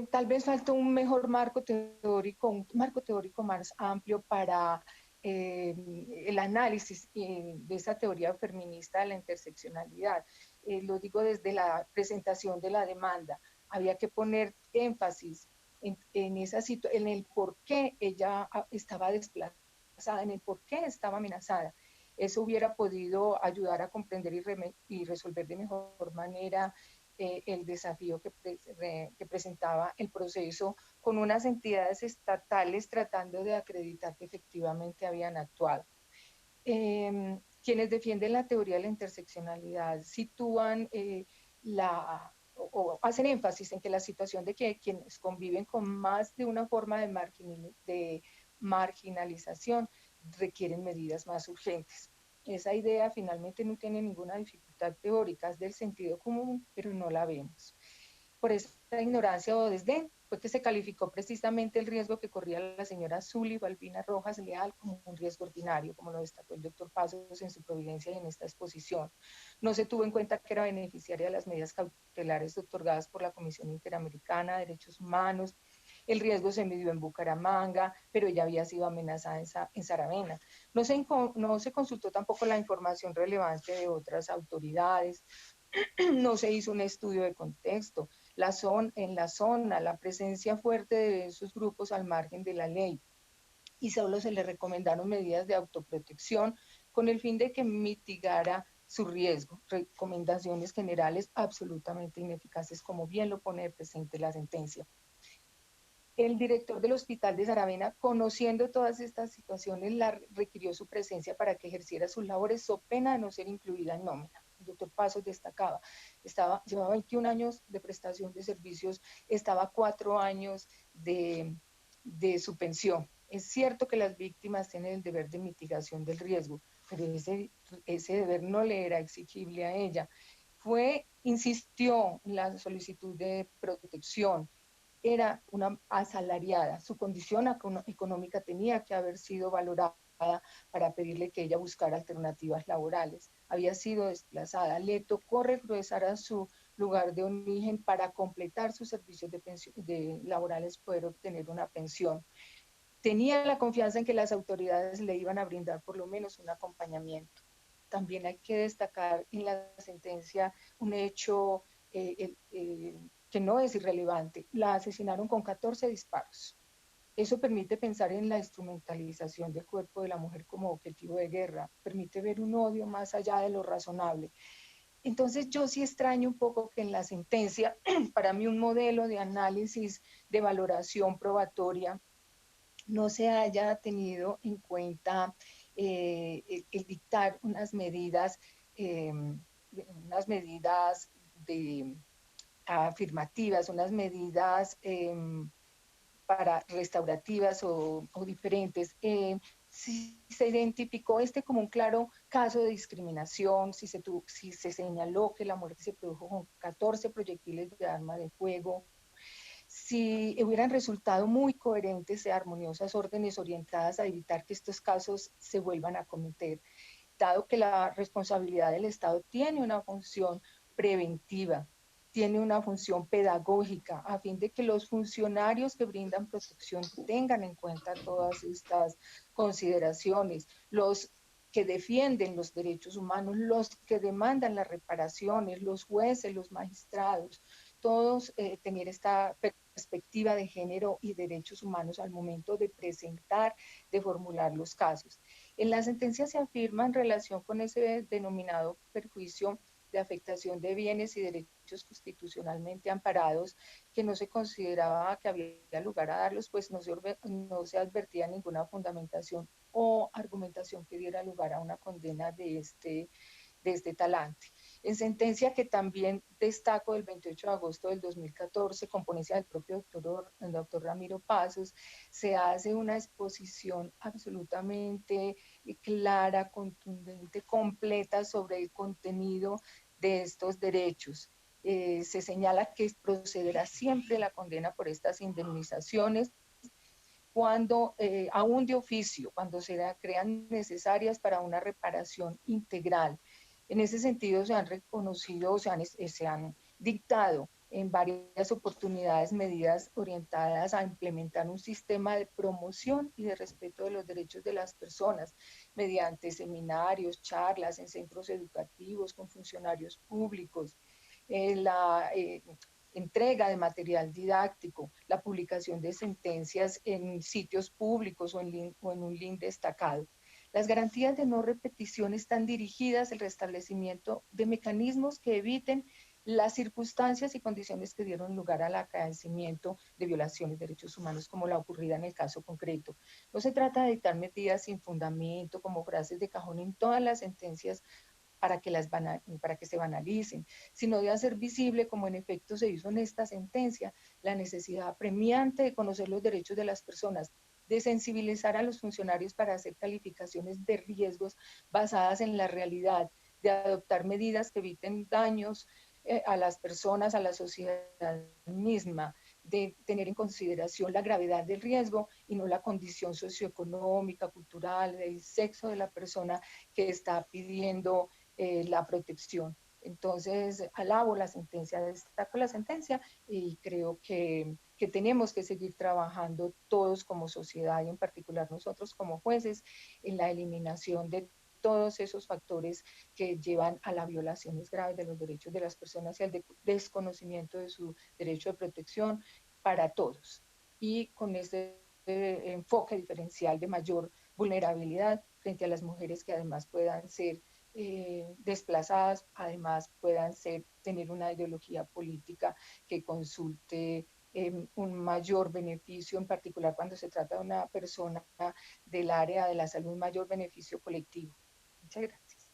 Tal vez faltó un mejor marco teórico más amplio para el análisis de esa teoría feminista de la interseccionalidad. Lo digo desde la presentación de la demanda. Había que poner énfasis en el por qué ella estaba desplazada, en el por qué estaba amenazada. Eso hubiera podido ayudar a comprender y resolver de mejor manera el desafío que presentaba el proceso con unas entidades estatales tratando de acreditar que efectivamente habían actuado. Quienes defienden la teoría de la interseccionalidad sitúan o hacen énfasis en que la situación de que quienes conviven con más de una forma de marginalización requieren medidas más urgentes. Esa idea finalmente no tiene ninguna dificultad teórica, es del sentido común, pero no la vemos. Por esta ignorancia o desdén fue que se calificó precisamente el riesgo que corría la señora Zuly Balbina Rojas Leal como un riesgo ordinario, como lo destacó el doctor Pasos en su providencia y en esta exposición. No se tuvo en cuenta que era beneficiaria de las medidas cautelares otorgadas por la Comisión Interamericana de Derechos Humanos. El riesgo se midió en Bucaramanga, pero ella había sido amenazada en Saravena. No se consultó tampoco la información relevante de otras autoridades. No se hizo un estudio de contexto. En la zona, la presencia fuerte de esos grupos al margen de la ley. Y solo se le recomendaron medidas de autoprotección con el fin de que mitigara su riesgo. Recomendaciones generales absolutamente ineficaces, como bien lo pone presente la sentencia. El director del hospital de Saravena, conociendo todas estas situaciones, requirió su presencia para que ejerciera sus labores, so pena de no ser incluida en nómina. El doctor Pasos destacaba, llevaba 21 años de prestación de servicios, estaba 4 años de su pensión. Es cierto que las víctimas tienen el deber de mitigación del riesgo, pero ese deber no le era exigible a ella. Insistió en la solicitud de protección, era una asalariada, su condición económica tenía que haber sido valorada para pedirle que ella buscara alternativas laborales. Había sido desplazada, le tocó regresar a su lugar de origen para completar sus servicios laborales, poder obtener una pensión. Tenía la confianza en que las autoridades le iban a brindar por lo menos un acompañamiento. También hay que destacar en la sentencia un hecho que no es irrelevante. La asesinaron con 14 disparos. Eso permite pensar en la instrumentalización del cuerpo de la mujer como objetivo de guerra, permite ver un odio más allá de lo razonable. Entonces yo sí extraño un poco que en la sentencia, para mí un modelo de análisis, de valoración probatoria, no se haya tenido en cuenta el dictar unas medidas unas medidas afirmativas, unas medidas para restaurativas o diferentes. Si se identificó como un claro caso de discriminación, si se señaló que la muerte se produjo con 14 proyectiles de arma de fuego, si hubieran resultado muy coherentes y armoniosas órdenes orientadas a evitar que estos casos se vuelvan a cometer, dado que la responsabilidad del Estado tiene una función preventiva, tiene una función pedagógica, a fin de que los funcionarios que brindan protección tengan en cuenta todas estas consideraciones, los que defienden los derechos humanos, los que demandan las reparaciones, los jueces, los magistrados, todos tener esta perspectiva de género y derechos humanos al momento de presentar, de formular los casos. En la sentencia se afirma en relación con ese denominado perjuicio de afectación de bienes y derechos constitucionalmente amparados, que no se consideraba que había lugar a darlos, pues no se advertía ninguna fundamentación o argumentación que diera lugar a una condena de este talante. En sentencia que también destaco del 28 de agosto del 2014, con ponencia del propio doctor Ramiro Pasos, se hace una exposición absolutamente clara, contundente, completa sobre el contenido de estos derechos. Se señala que procederá siempre la condena por estas indemnizaciones cuando, aún de oficio, cuando se crean necesarias para una reparación integral. En ese sentido se han reconocido, se han dictado en varias oportunidades medidas orientadas a implementar un sistema de promoción y de respeto de los derechos de las personas mediante seminarios, charlas en centros educativos con funcionarios públicos, la entrega de material didáctico, la publicación de sentencias en sitios públicos o en un link destacado. Las garantías de no repetición están dirigidas al restablecimiento de mecanismos que eviten las circunstancias y condiciones que dieron lugar al acaecimiento de violaciones de derechos humanos como la ocurrida en el caso concreto. No se trata de dictar medidas sin fundamento como frases de cajón en todas las sentencias para que se banalicen, sino de hacer visible, como en efecto se hizo en esta sentencia, la necesidad apremiante de conocer los derechos de las personas, de sensibilizar a los funcionarios para hacer calificaciones de riesgos basadas en la realidad, de adoptar medidas que eviten daños a las personas, a la sociedad misma, de tener en consideración la gravedad del riesgo y no la condición socioeconómica, cultural, el sexo de la persona que está pidiendo la protección. Entonces, alabo la sentencia, destaco la sentencia y creo que tenemos que seguir trabajando todos como sociedad y en particular nosotros como jueces en la eliminación de todos esos factores que llevan a las violaciones graves de los derechos de las personas y al desconocimiento de su derecho de protección para todos. Y con este enfoque diferencial de mayor vulnerabilidad frente a las mujeres que además puedan ser desplazadas, además puedan tener una ideología política que consulte un mayor beneficio, en particular cuando se trata de una persona del área de la salud, un mayor beneficio colectivo. Muchas gracias.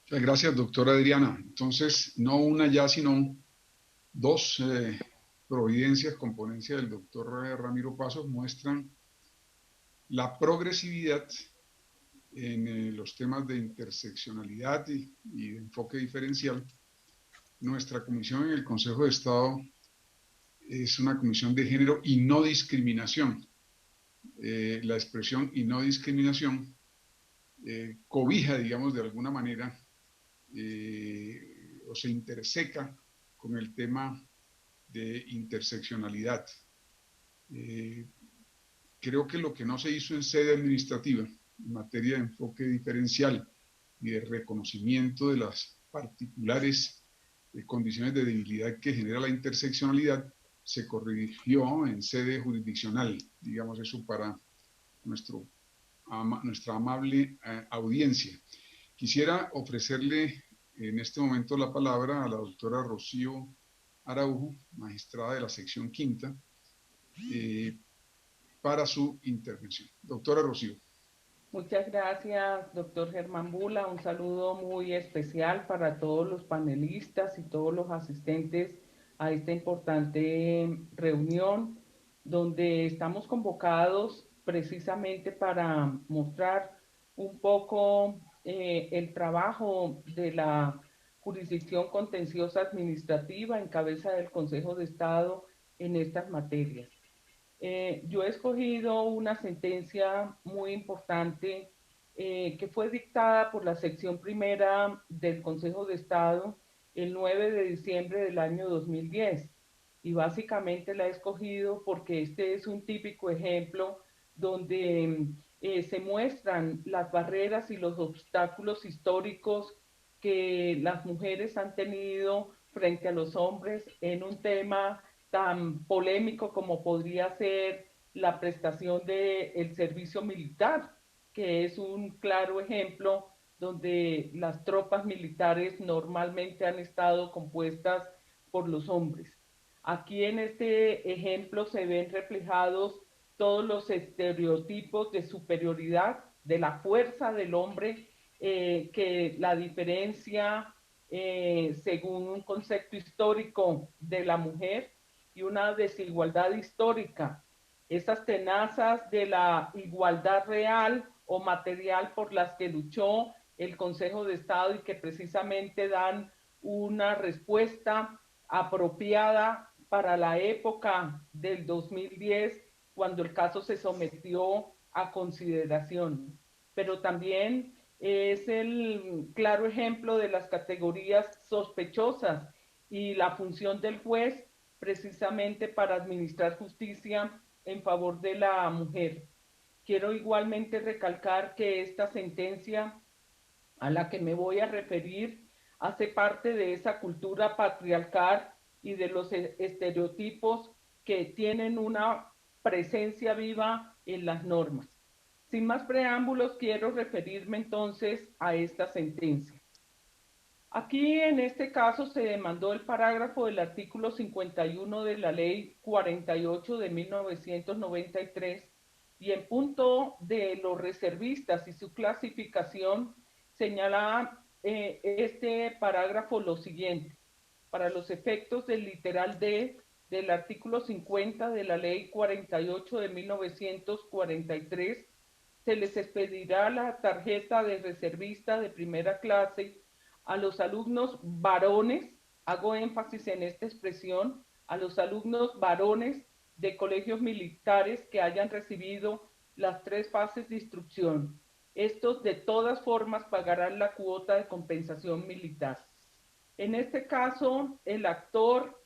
Muchas gracias, doctora Adriana. Entonces, no una ya, sino dos providencias con ponencia del doctor Ramiro Pasos muestran la progresividad en los temas de interseccionalidad y de enfoque diferencial. Nuestra comisión en el Consejo de Estado es una comisión de género y no discriminación. La expresión y no discriminación cobija, digamos, de alguna manera, o se interseca con el tema de interseccionalidad. Creo que lo que no se hizo en sede administrativa, en materia de enfoque diferencial y de reconocimiento de las particulares condiciones de debilidad que genera la interseccionalidad, se corrigió en sede jurisdiccional, digamos eso para nuestra amable audiencia. Quisiera ofrecerle en este momento la palabra a la doctora Rocío Araujo, magistrada de la sección quinta, para su intervención. Doctora Rocío. Muchas gracias, doctor Germán Bula. Un saludo muy especial para todos los panelistas y todos los asistentes a esta importante reunión, donde estamos convocados precisamente para mostrar un poco el trabajo de la jurisdicción contenciosa administrativa en cabeza del Consejo de Estado en estas materias. Yo he escogido una sentencia muy importante que fue dictada por la sección primera del Consejo de Estado el 9 de diciembre del año 2010. Y básicamente la he escogido porque este es un típico ejemplo donde se muestran las barreras y los obstáculos históricos que las mujeres han tenido frente a los hombres en un tema tan polémico como podría ser la prestación del servicio militar, que es un claro ejemplo donde las tropas militares normalmente han estado compuestas por los hombres. Aquí en este ejemplo se ven reflejados todos los estereotipos de superioridad, de la fuerza del hombre, que la diferencia según un concepto histórico de la mujer y una desigualdad histórica. Esas tenazas de la igualdad real o material por las que luchó el Consejo de Estado y que precisamente dan una respuesta apropiada para la época del 2010, cuando el caso se sometió a consideración. Pero también es el claro ejemplo de las categorías sospechosas y la función del juez precisamente para administrar justicia en favor de la mujer. Quiero igualmente recalcar que esta sentencia a la que me voy a referir hace parte de esa cultura patriarcal y de los estereotipos que tienen una presencia viva en las normas. Sin más preámbulos, quiero referirme entonces a esta sentencia. Aquí en este caso se demandó el parágrafo del artículo 51 de la ley 48 de 1993 y en punto de los reservistas y su clasificación señala este parágrafo lo siguiente: para los efectos del literal D del artículo 50 de la ley 48 de 1943 se les expedirá la tarjeta de reservista de primera clase a los alumnos varones, hago énfasis en esta expresión, a los alumnos varones de colegios militares que hayan recibido las 3 fases de instrucción. Estos de todas formas pagarán la cuota de compensación militar. En este caso, el actor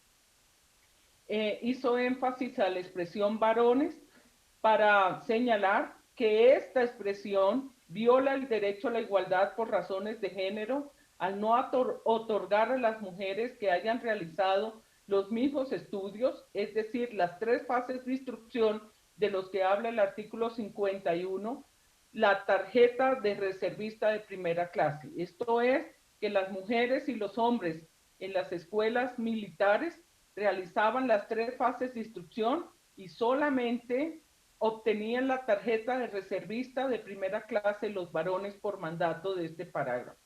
hizo énfasis a la expresión varones para señalar que esta expresión viola el derecho a la igualdad por razones de género al no otorgar a las mujeres que hayan realizado los mismos estudios, es decir, las 3 fases de instrucción de los que habla el artículo 51, la tarjeta de reservista de primera clase. Esto es, que las mujeres y los hombres en las escuelas militares realizaban las 3 fases de instrucción y solamente obtenían la tarjeta de reservista de primera clase los varones por mandato de este parágrafo.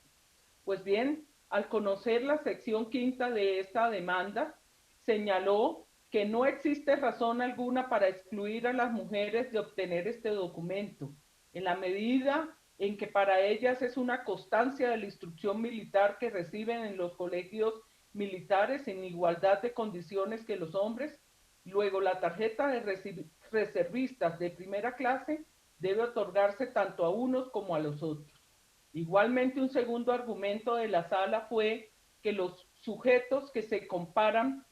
Pues bien, al conocer la sección quinta de esta demanda, señaló que no existe razón alguna para excluir a las mujeres de obtener este documento, en la medida en que para ellas es una constancia de la instrucción militar que reciben en los colegios militares en igualdad de condiciones que los hombres. Luego, la tarjeta de reservistas de primera clase debe otorgarse tanto a unos como a los otros. Igualmente, un segundo argumento de la sala fue que los sujetos que se comparan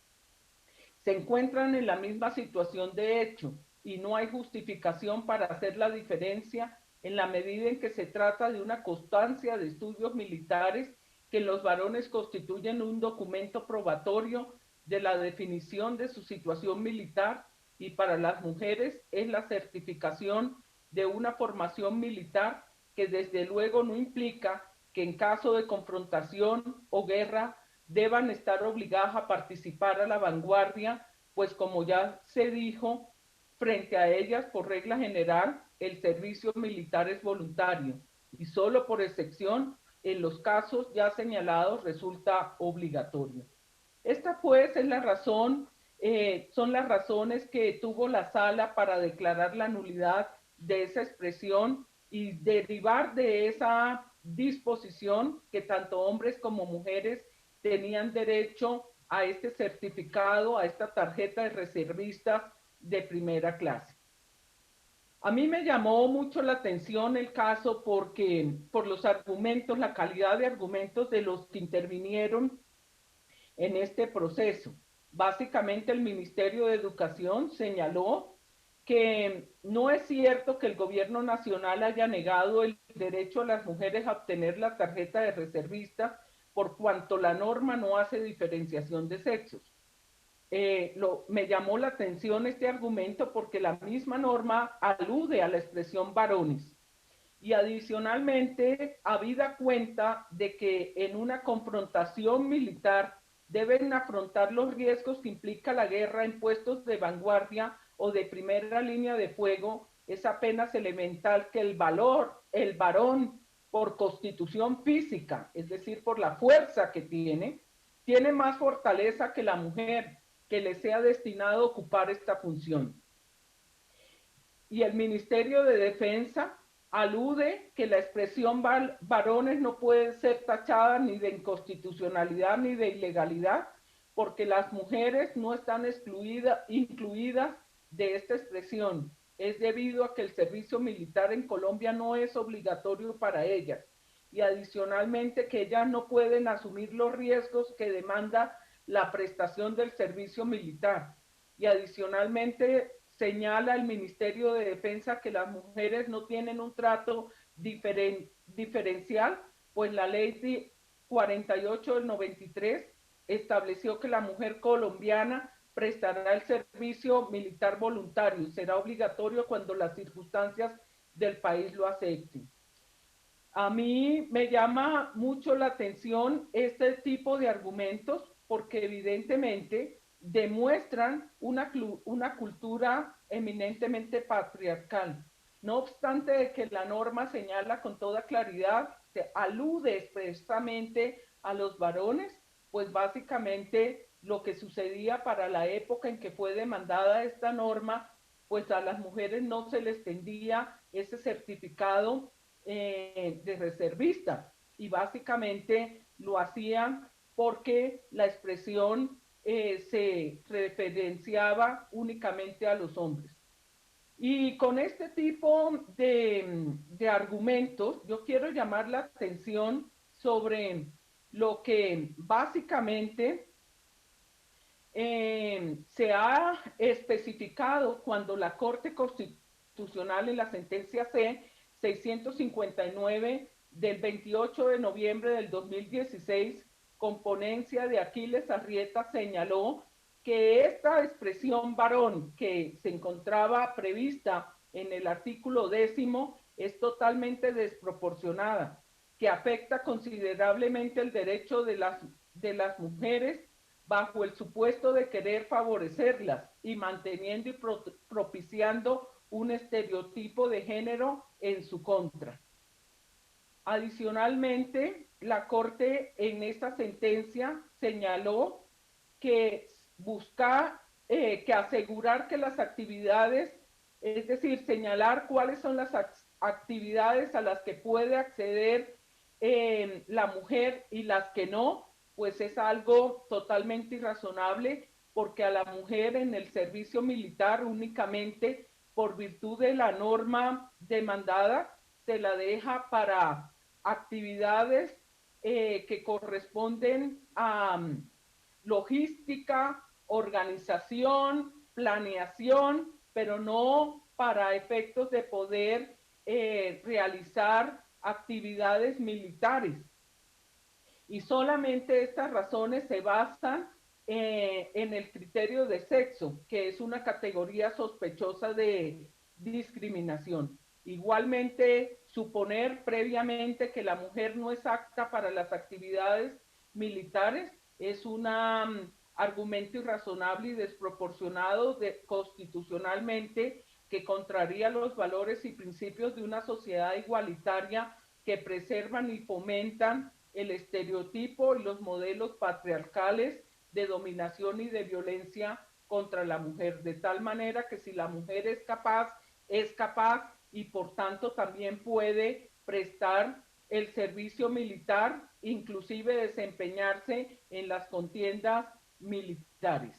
se encuentran en la misma situación de hecho y no hay justificación para hacer la diferencia en la medida en que se trata de una constancia de estudios militares que los varones constituyen un documento probatorio de la definición de su situación militar y para las mujeres es la certificación de una formación militar que desde luego no implica que en caso de confrontación o guerra deban estar obligadas a participar a la vanguardia, pues como ya se dijo, frente a ellas, por regla general, el servicio militar es voluntario y solo por excepción, en los casos ya señalados, resulta obligatorio. Esta pues es la razón, son las razones que tuvo la sala para declarar la nulidad de esa expresión y derivar de esa disposición que tanto hombres como mujeres tenían derecho a este certificado, a esta tarjeta de reservistas de primera clase. A mí me llamó mucho la atención el caso porque por los argumentos, la calidad de argumentos de los que intervinieron en este proceso. Básicamente el Ministerio de Educación señaló que no es cierto que el gobierno nacional haya negado el derecho a las mujeres a obtener la tarjeta de reservista por cuanto la norma no hace diferenciación de sexos. Me llamó la atención este argumento porque la misma norma alude a la expresión varones. Y adicionalmente, habida cuenta de que en una confrontación militar deben afrontar los riesgos que implica la guerra en puestos de vanguardia o de primera línea de fuego, es apenas elemental que el varón, por constitución física, es decir, por la fuerza que tiene más fortaleza que la mujer, que le sea destinado a ocupar esta función. Y el Ministerio de Defensa alude que la expresión varones no puede ser tachada ni de inconstitucionalidad ni de ilegalidad, porque las mujeres no están incluidas de esta expresión. Es debido a que el servicio militar en Colombia no es obligatorio para ellas. Y adicionalmente que ellas no pueden asumir los riesgos que demanda la prestación del servicio militar. Y adicionalmente señala el Ministerio de Defensa que las mujeres no tienen un trato diferencial, pues la ley 48 del 93 estableció que la mujer colombiana prestará el servicio militar voluntario y será obligatorio cuando las circunstancias del país lo acepten. A mí me llama mucho la atención este tipo de argumentos porque evidentemente demuestran una cultura eminentemente patriarcal. No obstante de que la norma señala con toda claridad, se alude expresamente a los varones, pues básicamente lo que sucedía para la época en que fue demandada esta norma, pues a las mujeres no se les tendía ese certificado de reservista y básicamente lo hacían porque la expresión se referenciaba únicamente a los hombres. Y con este tipo de argumentos, yo quiero llamar la atención sobre lo que básicamente se ha especificado cuando la Corte Constitucional en la sentencia C-659 del 28 de noviembre del 2016, con ponencia de Aquiles Arrieta, señaló que esta expresión varón que se encontraba prevista en el artículo 10 es totalmente desproporcionada, que afecta considerablemente el derecho de las mujeres bajo el supuesto de querer favorecerlas y manteniendo y propiciando un estereotipo de género en su contra. Adicionalmente, la Corte en esta sentencia señaló que busca que asegurar que las actividades, es decir, señalar cuáles son las actividades a las que puede acceder la mujer y las que no, pues es algo totalmente irrazonable, porque a la mujer en el servicio militar únicamente por virtud de la norma demandada se la deja para actividades que corresponden a logística, organización, planeación, pero no para efectos de poder realizar actividades militares. Y solamente estas razones se basan en el criterio de sexo, que es una categoría sospechosa de discriminación. Igualmente, suponer previamente que la mujer no es apta para las actividades militares es una argumento irrazonable y desproporcionado constitucionalmente, que contraría los valores y principios de una sociedad igualitaria que preservan y fomentan el estereotipo y los modelos patriarcales de dominación y de violencia contra la mujer, de tal manera que si la mujer es capaz y por tanto también puede prestar el servicio militar, inclusive desempeñarse en las contiendas militares.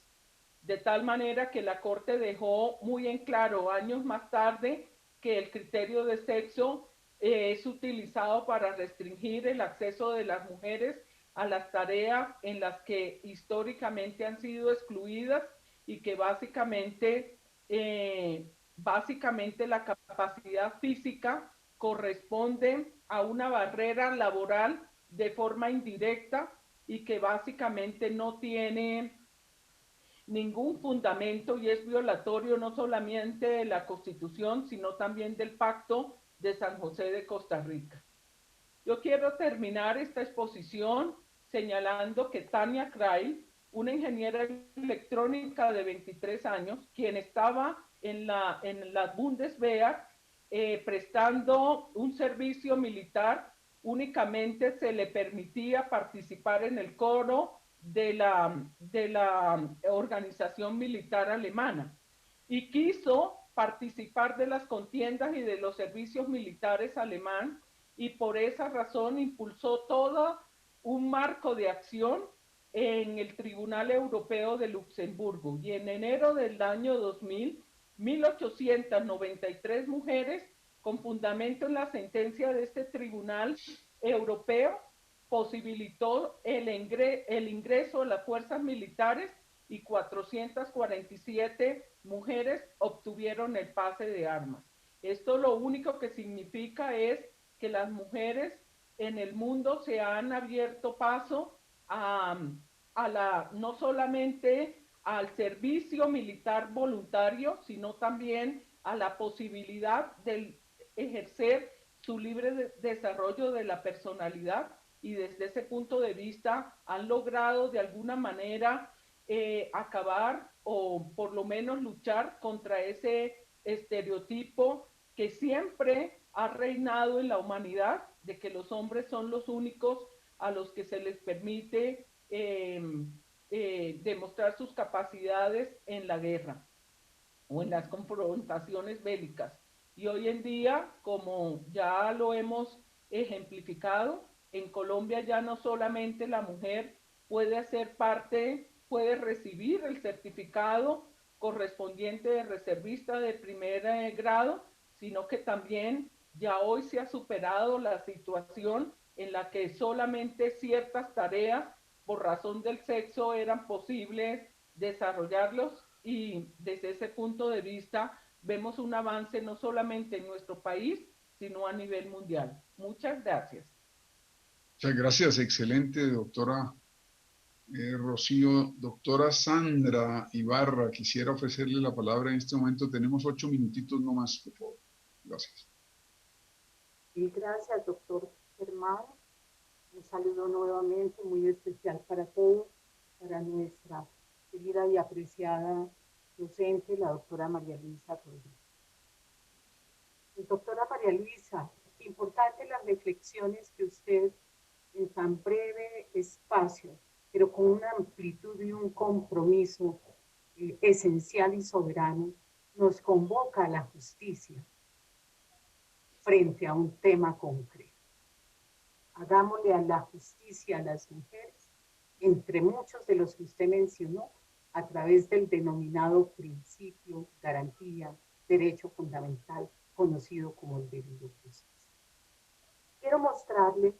De tal manera que la Corte dejó muy en claro años más tarde que el criterio de sexo es utilizado para restringir el acceso de las mujeres a las tareas en las que históricamente han sido excluidas y que básicamente la capacidad física corresponde a una barrera laboral de forma indirecta y que básicamente no tiene ningún fundamento y es violatorio no solamente de la Constitución, sino también del Pacto de San José de Costa Rica. Yo quiero terminar esta exposición señalando que Tania Krail, una ingeniera electrónica de 23 años, quien estaba en la Bundeswehr prestando un servicio militar, únicamente se le permitía participar en el coro de la organización militar alemana y quiso participar de las contiendas y de los servicios militares alemán, y por esa razón impulsó todo un marco de acción en el Tribunal Europeo de Luxemburgo, y en enero del año 2000, 1893 mujeres, con fundamento en la sentencia de este Tribunal Europeo, posibilitó el ingreso a las fuerzas militares, y 447 mujeres obtuvieron el pase de armas. Esto lo único que significa es que las mujeres en el mundo se han abierto paso no solamente al servicio militar voluntario, sino también a la posibilidad de ejercer su libre desarrollo de la personalidad, y desde ese punto de vista han logrado de alguna manera acabar o por lo menos luchar contra ese estereotipo que siempre ha reinado en la humanidad, de que los hombres son los únicos a los que se les permite demostrar sus capacidades en la guerra o en las confrontaciones bélicas. Y hoy en día, como ya lo hemos ejemplificado, en Colombia ya no solamente la mujer puede recibir el certificado correspondiente de reservista de primer grado, sino que también ya hoy se ha superado la situación en la que solamente ciertas tareas por razón del sexo eran posibles desarrollarlos, y desde ese punto de vista vemos un avance no solamente en nuestro país, sino a nivel mundial. Muchas gracias. Muchas gracias, excelente, doctora Rocío. Doctora Sandra Ibarra, quisiera ofrecerle la palabra en este momento. Tenemos 8 minutitos no más, por favor. Gracias. Y gracias, doctor Germán. Un saludo nuevamente muy especial para todos, para nuestra querida y apreciada docente, la doctora María Luisa Rodríguez. Doctora María Luisa, importante las reflexiones que usted en tan breve espacio, pero con una amplitud y un compromiso esencial y soberano, nos convoca a la justicia frente a un tema concreto. Hagámosle a la justicia a las mujeres, entre muchos de los que usted mencionó, a través del denominado principio, garantía, derecho fundamental, conocido como el debido proceso. Quiero mostrarle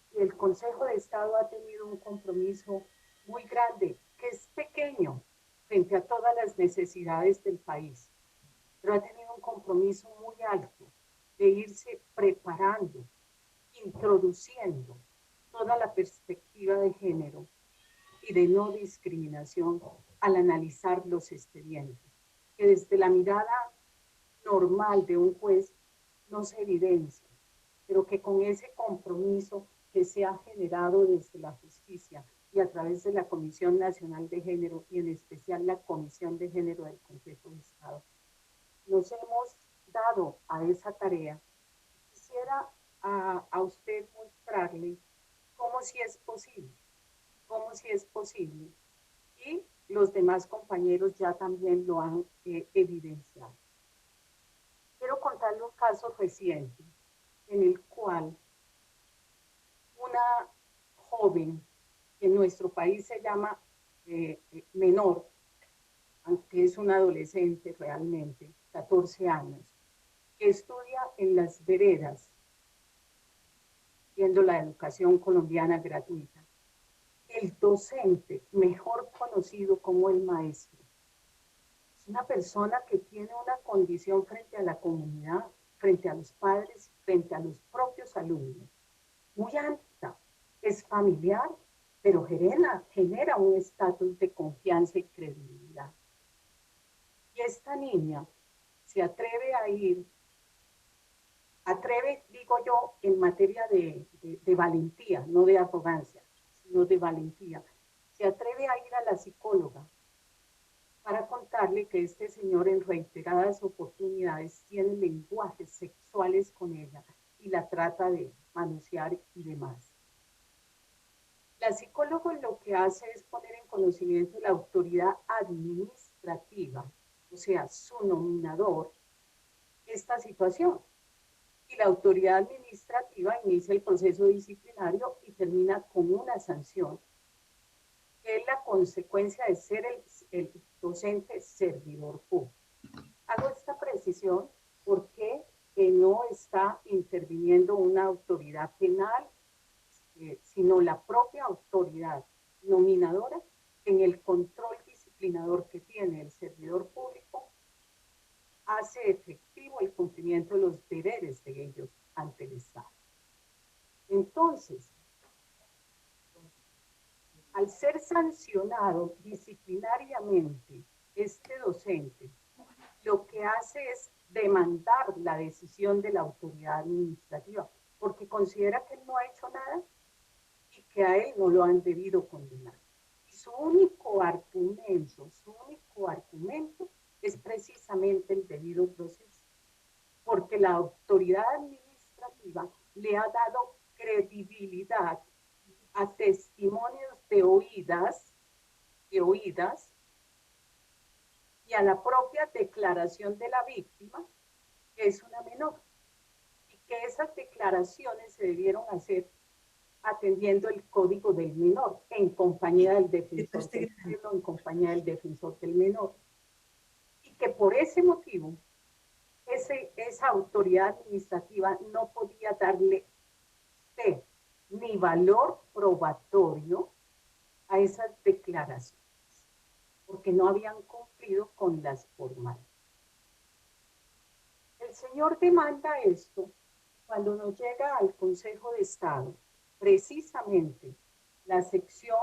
que el Consejo de Estado ha tenido un compromiso muy grande, que es pequeño frente a todas las necesidades del país, pero ha tenido un compromiso muy alto de irse preparando, introduciendo toda la perspectiva de género y de no discriminación al analizar los expedientes, que desde la mirada normal de un juez no se evidencia, pero que con ese compromiso que se ha generado desde la justicia y a través de la Comisión Nacional de Género y en especial la Comisión de Género del Consejo de Estado, nos hemos dado a esa tarea. Quisiera a usted mostrarle cómo sí es posible, cómo sí es posible. Y los demás compañeros ya también lo han evidenciado. Quiero contarle un caso reciente en el cual una joven que en nuestro país se llama menor, aunque es una adolescente realmente, 14 años, que estudia en las veredas, viendo la educación colombiana gratuita. El docente, mejor conocido como el maestro, es una persona que tiene una condición frente a la comunidad, frente a los padres, frente a los propios alumnos, muy alta, es familiar, pero genera un estatus de confianza y credibilidad. Y esta niña se atreve a ir, digo yo, en materia de valentía, no de arrogancia, sino de valentía, se atreve a ir a la psicóloga para contarle que este señor en reiteradas oportunidades tiene lenguajes sexuales con ella y la trata de manosear y demás. La psicóloga lo que hace es poner en conocimiento de la autoridad administrativa, o sea, su nominador, esta situación. Y la autoridad administrativa inicia el proceso disciplinario y termina con una sanción, que es la consecuencia de ser el docente servidor público. Hago esta precisión porque no está interviniendo una autoridad penal, sino la propia autoridad nominadora en el control disciplinador que tiene el servidor público, hace efectivo el cumplimiento de los deberes de ellos ante el Estado. Entonces, al ser sancionado disciplinariamente este docente, lo que hace es demandar la decisión de la autoridad administrativa, porque considera que él no ha hecho nada y que a él no lo han debido condenar. Y su único argumento es precisamente el debido proceso, porque la autoridad administrativa le ha dado credibilidad a testimonios de oídas y a la propia declaración de la víctima, que es una menor, y que esas declaraciones se debieron hacer atendiendo el código del menor, en compañía del defensor del menor, en compañía del defensor del menor, y que por ese motivo esa autoridad administrativa no podía darle fe ni valor probatorio a esas declaraciones, porque no habían cumplido con las formales. El señor demanda esto cuando nos llega al Consejo de Estado, precisamente la sección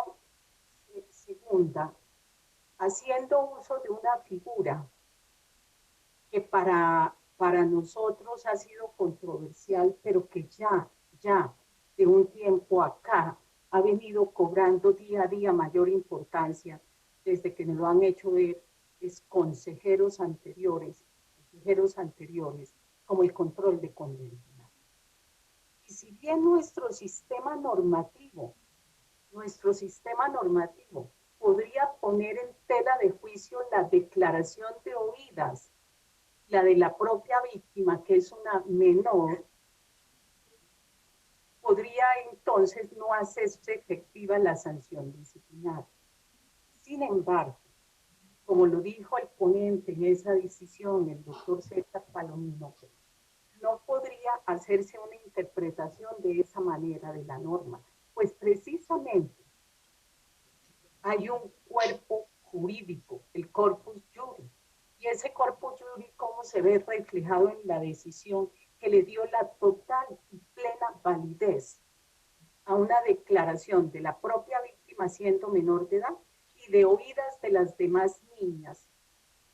segunda, haciendo uso de una figura que para nosotros ha sido controversial, pero que ya de un tiempo acá ha venido cobrando día a día mayor importancia desde que nos lo han hecho ver consejeros anteriores, como el control de condenas. Y si bien nuestro sistema normativo podría poner en tela de juicio la declaración de oídas, la de la propia víctima, que es una menor, podría entonces no hacerse efectiva la sanción disciplinaria. Sin embargo, como lo dijo el ponente en esa decisión, el doctor César Palomino, no podría hacerse una interpretación de esa manera de la norma, pues precisamente hay un cuerpo jurídico, el corpus juris, y ese corpus juris, ¿cómo se ve reflejado en la decisión que le dio la total y plena validez a una declaración de la propia víctima siendo menor de edad y de oídas de las demás niñas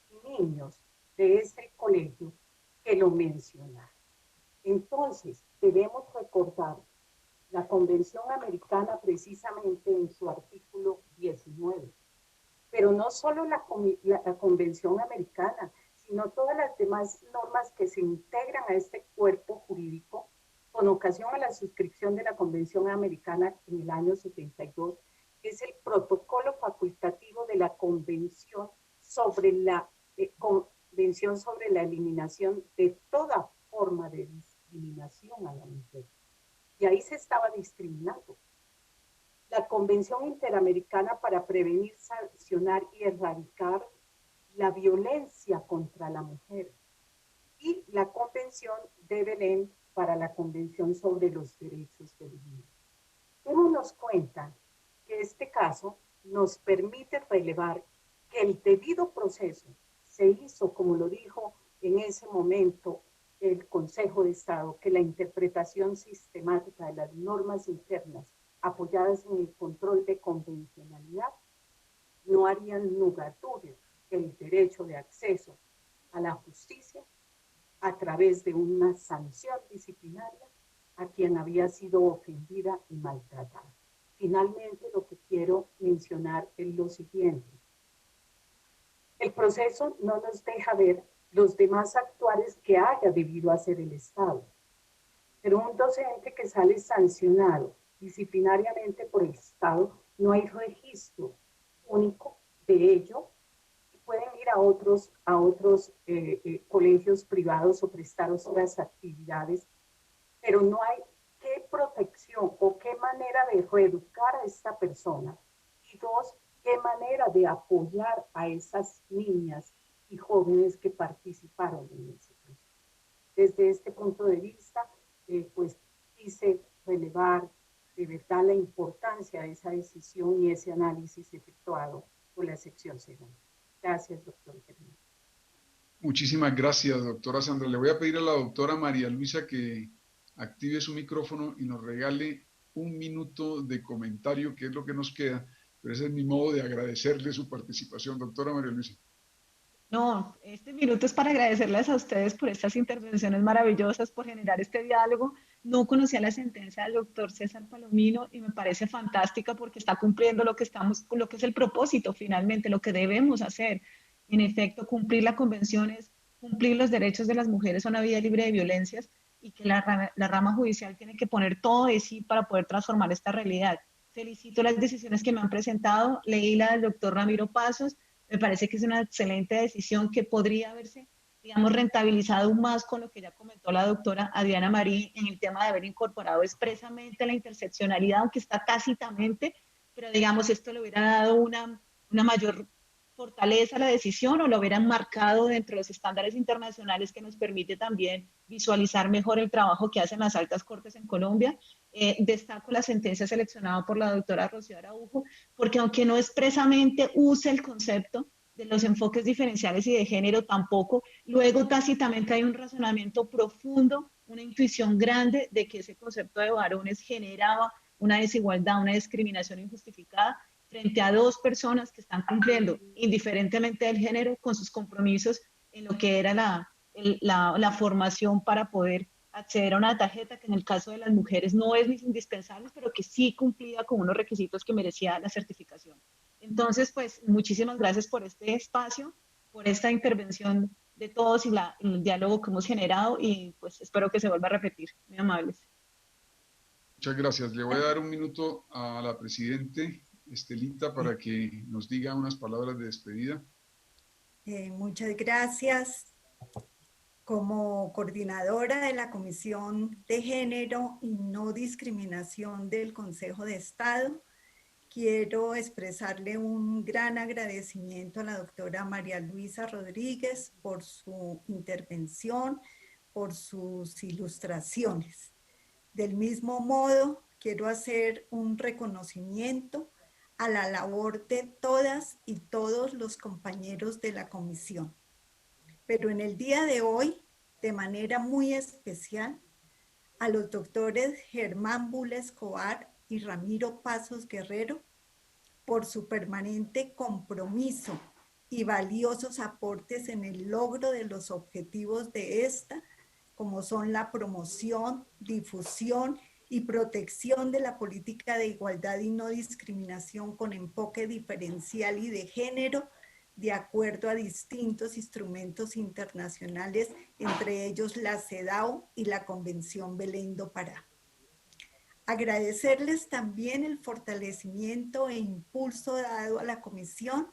y niños de ese colegio que lo mencionaron? Entonces, debemos recordar la Convención Americana precisamente en su artículo solo la Convención Americana, sino todas las demás normas que se integran a este cuerpo jurídico con ocasión a la suscripción de la Convención Americana en el año 72, es el protocolo facultativo de la Convención sobre la eliminación de toda forma de discriminación a la mujer. Y ahí se estaba discriminando. La Convención Interamericana para prevenir, sancionar y erradicar la violencia contra la mujer. Y la Convención de Belén para la Convención sobre los Derechos del Niño. Démonos cuenta que este caso nos permite relevar que el debido proceso se hizo, como lo dijo en ese momento el Consejo de Estado, que la interpretación sistemática de las normas internas apoyadas en el control de convencionalidad no harían nugatorio el derecho de acceso a la justicia a través de una sanción disciplinaria a quien había sido ofendida y maltratada. Finalmente, lo que quiero mencionar es lo siguiente. El proceso no nos deja ver los demás actuares que haya debido hacer el Estado. Pero un docente que sale sancionado disciplinariamente por el Estado, no hay registro único de ello. Pueden ir a otros colegios privados o prestar otras actividades, pero no hay qué protección o qué manera de reeducar a esta persona. Y dos, qué manera de apoyar a esas niñas y jóvenes que participaron en ese proceso. Desde este punto de vista, pues quise relevar de verdad la importancia de esa decisión y ese análisis efectuado por la sección segunda. Gracias, doctor Germán. Muchísimas gracias, doctora Sandra. Le voy a pedir a la doctora María Luisa que active su micrófono y nos regale un minuto de comentario, que es lo que nos queda, pero ese es mi modo de agradecerle su participación. Doctora María Luisa. No, este minuto es para agradecerles a ustedes por estas intervenciones maravillosas, por generar este diálogo. No conocía la sentencia del doctor César Palomino y me parece fantástica porque está cumpliendo lo que es el propósito finalmente, lo que debemos hacer. En efecto, cumplir la convención es cumplir los derechos de las mujeres a una vida libre de violencias y que la rama judicial tiene que poner todo de sí para poder transformar esta realidad. Felicito las decisiones que me han presentado. Leí la del doctor Ramiro Pasos. Me parece que es una excelente decisión que podría haberse, digamos, rentabilizado aún más con lo que ya comentó la doctora Adriana Marín en el tema de haber incorporado expresamente la interseccionalidad, aunque está tácitamente, pero digamos, esto le hubiera dado una mayor fortaleza a la decisión o lo hubieran marcado dentro de los estándares internacionales que nos permite también visualizar mejor el trabajo que hacen las altas cortes en Colombia. Destaco la sentencia seleccionada por la doctora Rocío Araujo, porque aunque no expresamente use el concepto de los enfoques diferenciales y de género tampoco, luego tácitamente hay un razonamiento profundo, una intuición grande de que ese concepto de varones generaba una desigualdad, una discriminación injustificada frente a dos personas que están cumpliendo, indiferentemente del género, con sus compromisos en lo que era la formación para poder acceder a una tarjeta que en el caso de las mujeres no es indispensable, pero que sí cumplía con unos requisitos que merecía la certificación. Entonces, pues, muchísimas gracias por este espacio, por esta intervención de todos y el diálogo que hemos generado y pues espero que se vuelva a repetir. Muy amables. Muchas gracias. Le voy a dar un minuto a la presidente Estelita para que nos diga unas palabras de despedida. Muchas gracias. Como coordinadora de la Comisión de Género y No Discriminación del Consejo de Estado, quiero expresarle un gran agradecimiento a la doctora María Luisa Rodríguez por su intervención, por sus ilustraciones. Del mismo modo, quiero hacer un reconocimiento a la labor de todas y todos los compañeros de la comisión. Pero en el día de hoy, de manera muy especial, a los doctores Germán Bula Escobar y Ramiro Pasos Guerrero por su permanente compromiso y valiosos aportes en el logro de los objetivos de esta, como son la promoción, difusión y protección de la política de igualdad y no discriminación con enfoque diferencial y de género de acuerdo a distintos instrumentos internacionales, entre ellos la CEDAW y la Convención Belém do Pará. Agradecerles también el fortalecimiento e impulso dado a la comisión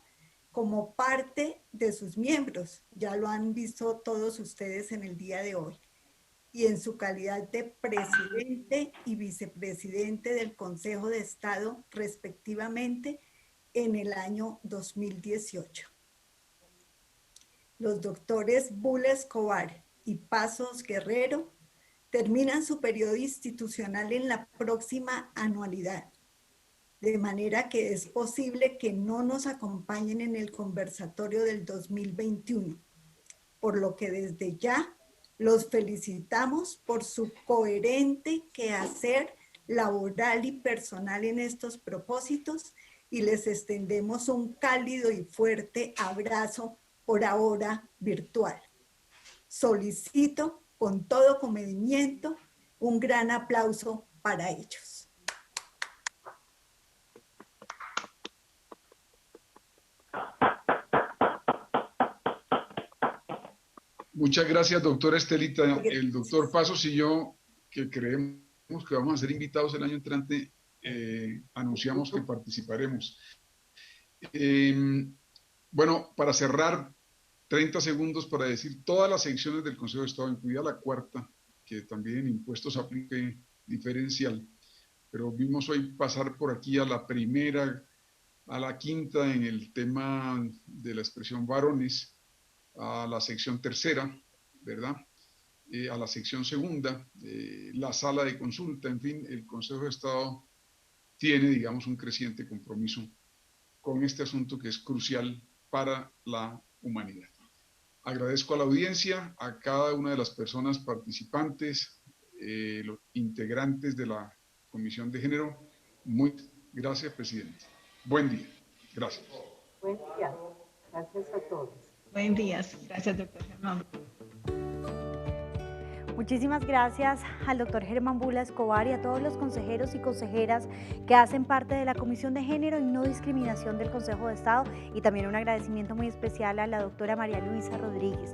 como parte de sus miembros. Ya lo han visto todos ustedes en el día de hoy. Y en su calidad de presidente y vicepresidente del Consejo de Estado, respectivamente, en el año 2018. Los doctores Bula Escobar y Pasos Guerrero terminan su periodo institucional en la próxima anualidad, de manera que es posible que no nos acompañen en el conversatorio del 2021, por lo que desde ya los felicitamos por su coherente quehacer laboral y personal en estos propósitos y les extendemos un cálido y fuerte abrazo, por ahora virtual. Solicito con todo comedimiento un gran aplauso para ellos. Muchas gracias, doctora Estelita. El doctor Pasos y yo, que creemos que vamos a ser invitados el año entrante, anunciamos que participaremos. Bueno, para cerrar, 30 segundos para decir todas las secciones del Consejo de Estado, incluida la cuarta, que también en impuestos aplique diferencial. Pero vimos hoy pasar por aquí a la primera, a la quinta en el tema de la expresión varones, a la sección tercera, ¿verdad? A la sección segunda, la sala de consulta, en fin, el Consejo de Estado tiene, digamos, un creciente compromiso con este asunto que es crucial para la humanidad. Agradezco a la audiencia, a cada una de las personas participantes, los integrantes de la Comisión de Género. Muchas gracias, presidente. Buen día. Gracias. Buen día. Gracias a todos. Buen día. Gracias, doctor Germán. Muchísimas gracias al doctor Germán Bula Escobar y a todos los consejeros y consejeras que hacen parte de la Comisión de Género y No Discriminación del Consejo de Estado, y también un agradecimiento muy especial a la doctora María Luisa Rodríguez.